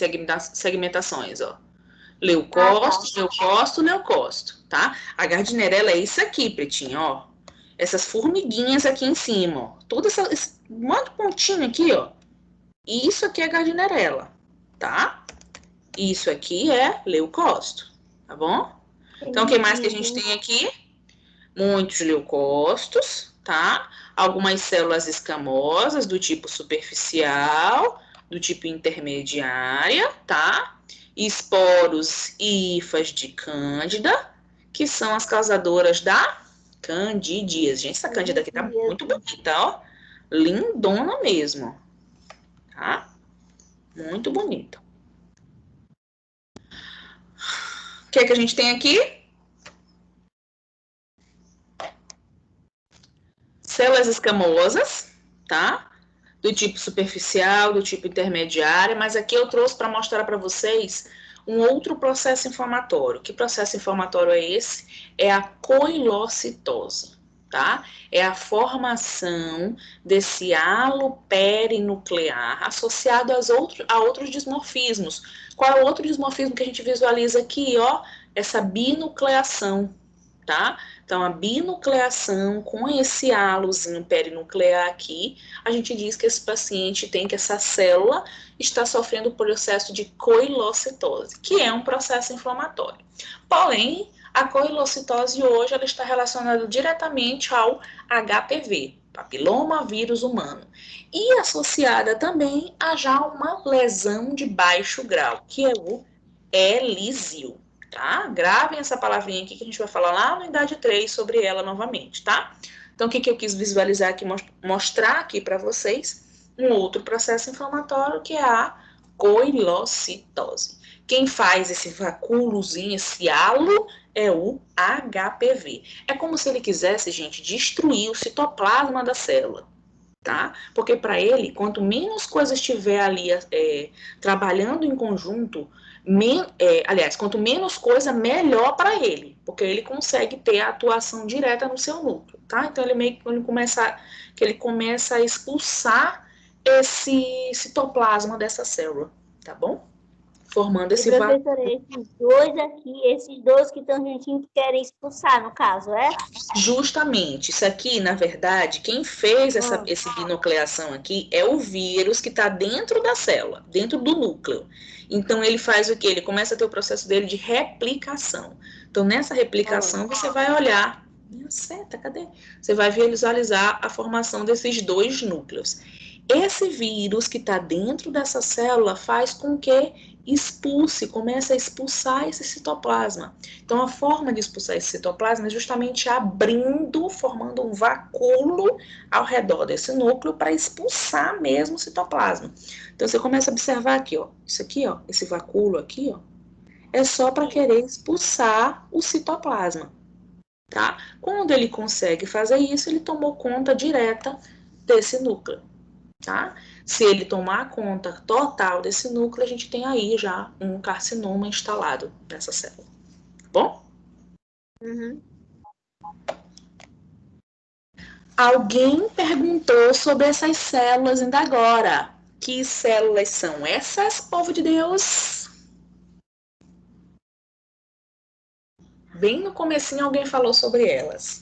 segmentações, ó. Leucócito, tá? A gardnerella é isso aqui, pretinho, ó. Essas formiguinhas aqui em cima, ó. Todo esse monte de pontinho aqui, ó. Isso aqui é gardnerella, tá? Isso aqui é leucócito, tá bom? Então, o que mais que a gente tem aqui? Muitos leucócitos, tá? Algumas células escamosas do tipo superficial, do tipo intermediária, tá? Esporos e hifas de cândida, que são as causadoras da candidíase. Gente, essa cândida aqui tá muito bonita, ó. Lindona mesmo, tá? Muito bonita. O que é que a gente tem aqui? Células escamosas, tá? Do tipo superficial, do tipo intermediária, mas aqui eu trouxe para mostrar para vocês um outro processo inflamatório. Que processo inflamatório é esse? É a coilocitose, tá? É a formação desse halo perinuclear associado a outros dismorfismos. Qual é o outro dismorfismo que a gente visualiza aqui, ó? Essa binucleação, tá? Então, a binucleação com esse halozinho perinuclear aqui, a gente diz que esse paciente tem que essa célula está sofrendo o processo de coilocitose, que é um processo inflamatório. Porém, a coilocitose hoje ela está relacionada diretamente ao HPV, papiloma vírus humano, e associada também a já uma lesão de baixo grau, que é o ELISIO. Tá? Gravem essa palavrinha aqui que a gente vai falar lá na unidade 3 sobre ela novamente, tá? Então, o que eu quis visualizar aqui, mostrar aqui para vocês um outro processo inflamatório que é a coilocitose. Quem faz esse vacúolozinho, esse halo, é o HPV. É como se ele quisesse, gente, destruir o citoplasma da célula, tá? Porque para ele, quanto menos coisas tiver ali trabalhando em conjunto, quanto menos coisa, melhor para ele, porque ele consegue ter a atuação direta no seu núcleo, tá? Então ele começa a expulsar esse citoplasma dessa célula, tá bom? Formando esse professora, esses dois que estão juntinhos que querem expulsar, no caso, é? Justamente, isso aqui, na verdade, quem fez essa binucleação aqui é o vírus que está dentro da célula, dentro do núcleo. Então, ele faz o quê? Ele começa a ter o processo dele de replicação. Então, nessa replicação, você vai olhar... Minha seta, cadê? Você vai visualizar a formação desses dois núcleos. Esse vírus que está dentro dessa célula faz com que comece a expulsar esse citoplasma. Então, a forma de expulsar esse citoplasma é justamente abrindo, formando um vacúolo ao redor desse núcleo para expulsar mesmo o citoplasma. Então, você começa a observar aqui, ó, isso aqui, ó, esse vacúolo aqui, ó, é só para querer expulsar o citoplasma, tá? Quando ele consegue fazer isso, ele tomou conta direta desse núcleo, tá? Se ele tomar conta total desse núcleo, a gente tem aí já um carcinoma instalado nessa célula. Tá bom? Uhum. Alguém perguntou sobre essas células ainda agora. Que células são essas, povo de Deus? Bem no comecinho alguém falou sobre elas.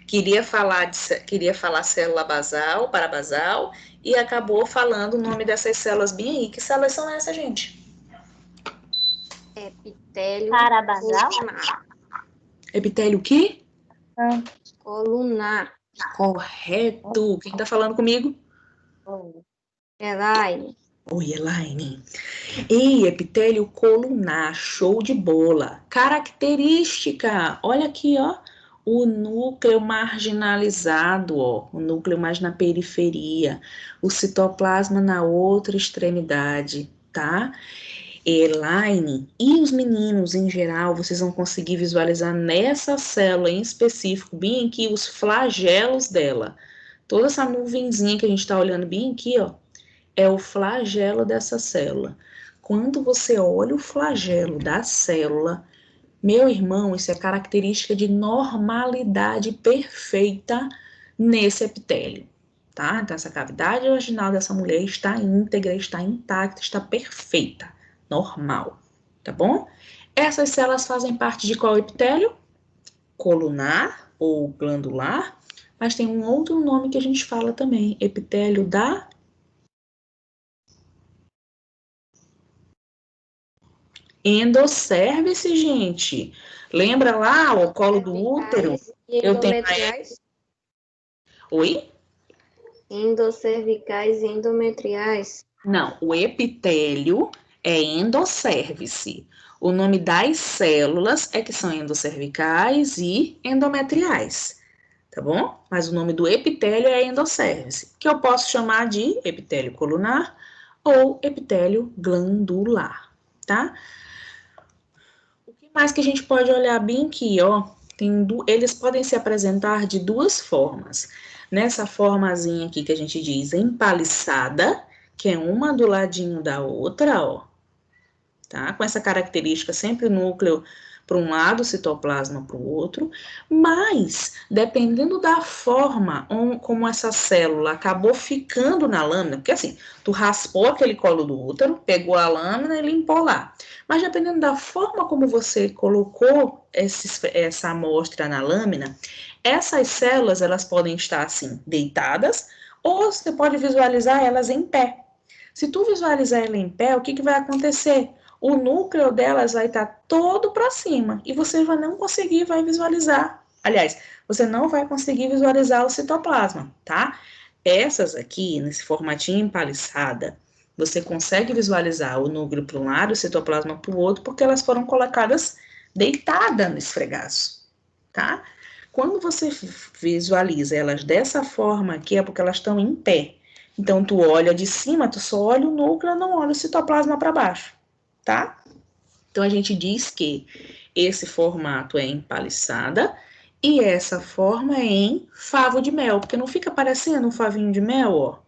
Queria falar célula basal, parabasal, e acabou falando o nome dessas células bem aí. Que células são essas, gente? Epitélio Parabasal? colunar. Epitélio o quê? Colunar. Correto. Quem tá falando comigo? Elaine. Oi, Elaine. E epitélio colunar, show de bola. Característica, olha aqui, ó. O núcleo marginalizado, ó. O núcleo mais na periferia. O citoplasma na outra extremidade, tá? Elaine e os meninos em geral, vocês vão conseguir visualizar nessa célula em específico, bem aqui, os flagelos dela. Toda essa nuvenzinha que a gente está olhando bem aqui, ó, é o flagelo dessa célula. Quando você olha o flagelo da célula, meu irmão, isso é característica de normalidade perfeita nesse epitélio, tá? Então, essa cavidade vaginal dessa mulher está íntegra, está intacta, está perfeita, normal, tá bom? Essas células fazem parte de qual epitélio? Colunar ou glandular, mas tem um outro nome que a gente fala também, epitélio da endocérvice, gente. Lembra lá o colo do útero? Eu tenho. Endometriais. Oi? Endocervicais e endometriais. Não, o epitélio é endocérvice. O nome das células é que são endoscervicais e endometriais, tá bom? Mas o nome do epitélio é endocérvice, que eu posso chamar de epitélio colunar ou epitélio glandular, tá? O que mais que a gente pode olhar bem aqui, ó? Eles podem se apresentar de duas formas. Nessa formazinha aqui que a gente diz empaliçada, que é uma do ladinho da outra, ó. Tá? Com essa característica, sempre o núcleo para um lado, o citoplasma para o outro, mas dependendo da forma como essa célula acabou ficando na lâmina, porque assim, tu raspou aquele colo do útero, pegou a lâmina e limpou lá, mas dependendo da forma como você colocou essa amostra na lâmina, essas células, elas podem estar assim, deitadas, ou você pode visualizar elas em pé. Se tu visualizar ela em pé, o que vai acontecer? O núcleo delas vai estar todo para cima e você vai não conseguir visualizar. Aliás, você não vai conseguir visualizar o citoplasma, tá? Essas aqui, nesse formatinho empaliçada, você consegue visualizar o núcleo para um lado, o citoplasma para o outro, porque elas foram colocadas deitadas no esfregaço, tá? Quando você visualiza elas dessa forma aqui, é porque elas estão em pé. Então, tu olha de cima, tu só olha o núcleo, não olha o citoplasma para baixo, tá? Então, a gente diz que esse formato é empaliçada e essa forma é em favo de mel, porque não fica parecendo um favinho de mel, ó,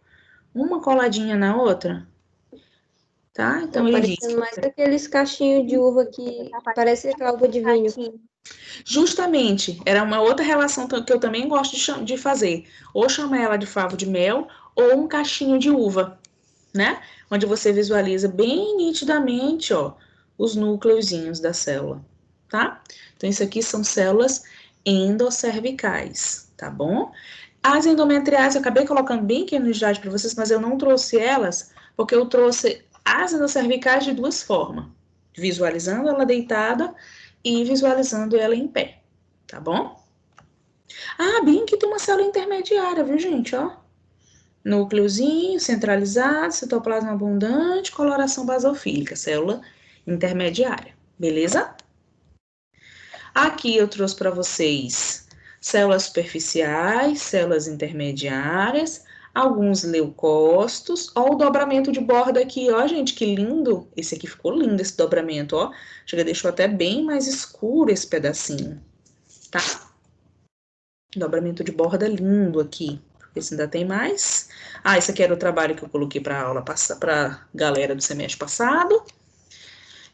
uma coladinha na outra, tá? Então, ele diz... Parecendo mais aqueles cachinhos de uva que parece calda de vinho. Justamente, era uma outra relação que eu também gosto de fazer, ou chamar ela de favo de mel, ou um cachinho de uva, né? Onde você visualiza bem nitidamente, ó, os núcleozinhos da célula, tá? Então, isso aqui são células endoscervicais, tá bom? As endometriais, eu acabei colocando bem aqui no slide para vocês, mas eu não trouxe elas, porque eu trouxe as endoscervicais de duas formas, visualizando ela deitada e visualizando ela em pé, tá bom? Ah, bem que tem uma célula intermediária, viu, gente, ó? Núcleozinho centralizado, citoplasma abundante, coloração basofílica, célula intermediária, beleza? Aqui eu trouxe para vocês células superficiais, células intermediárias, alguns leucócitos, ó o dobramento de borda aqui, ó, gente, que lindo. Esse aqui ficou lindo, esse dobramento, ó. Chega, deixou até bem mais escuro esse pedacinho, tá? Dobramento de borda lindo aqui. Esse ainda tem mais. Ah, esse aqui era o trabalho que eu coloquei para aula, para galera do semestre passado. O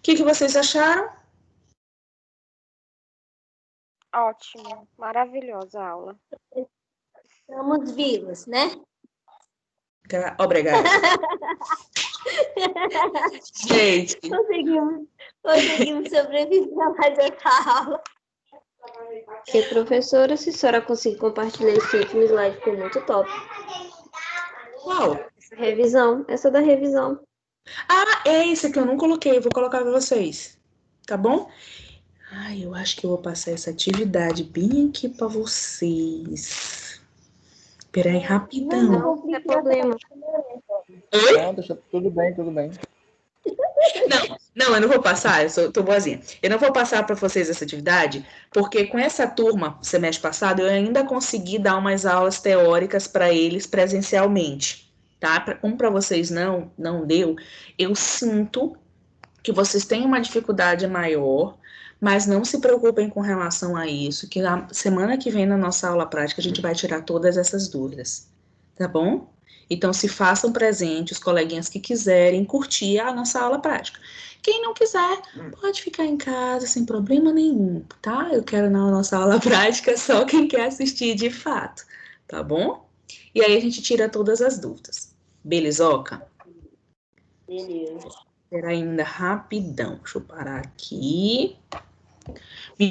que vocês acharam? Ótimo, maravilhosa a aula. Estamos vivos, né? Obrigada. Gente. Conseguimos sobreviver a mais essa aula. E professora, se a senhora conseguir compartilhar esse último slide, ficou muito top. Qual? Essa da revisão. Ah, é esse que eu não coloquei, vou colocar para vocês. tá bom? Ai, eu acho que eu vou passar essa atividade bem aqui para vocês. Peraí, rapidão. Não tem problema. Oi? Não, deixa tudo bem, tudo bem. Não, eu não vou passar, tô boazinha. Eu não vou passar para vocês essa atividade, porque com essa turma, semestre passado, eu ainda consegui dar umas aulas teóricas para eles presencialmente, tá? Como para vocês não deu, eu sinto que vocês têm uma dificuldade maior, mas não se preocupem com relação a isso, que na semana que vem na nossa aula prática a gente vai tirar todas essas dúvidas, tá bom? Então, se façam presente os coleguinhas que quiserem curtir a nossa aula prática. Quem não quiser, pode ficar em casa sem problema nenhum, tá? Eu quero na nossa aula prática só quem quer assistir de fato, tá bom? E aí a gente tira todas as dúvidas. Belezoca? Beleza. Espera ainda rapidão. Deixa eu parar aqui.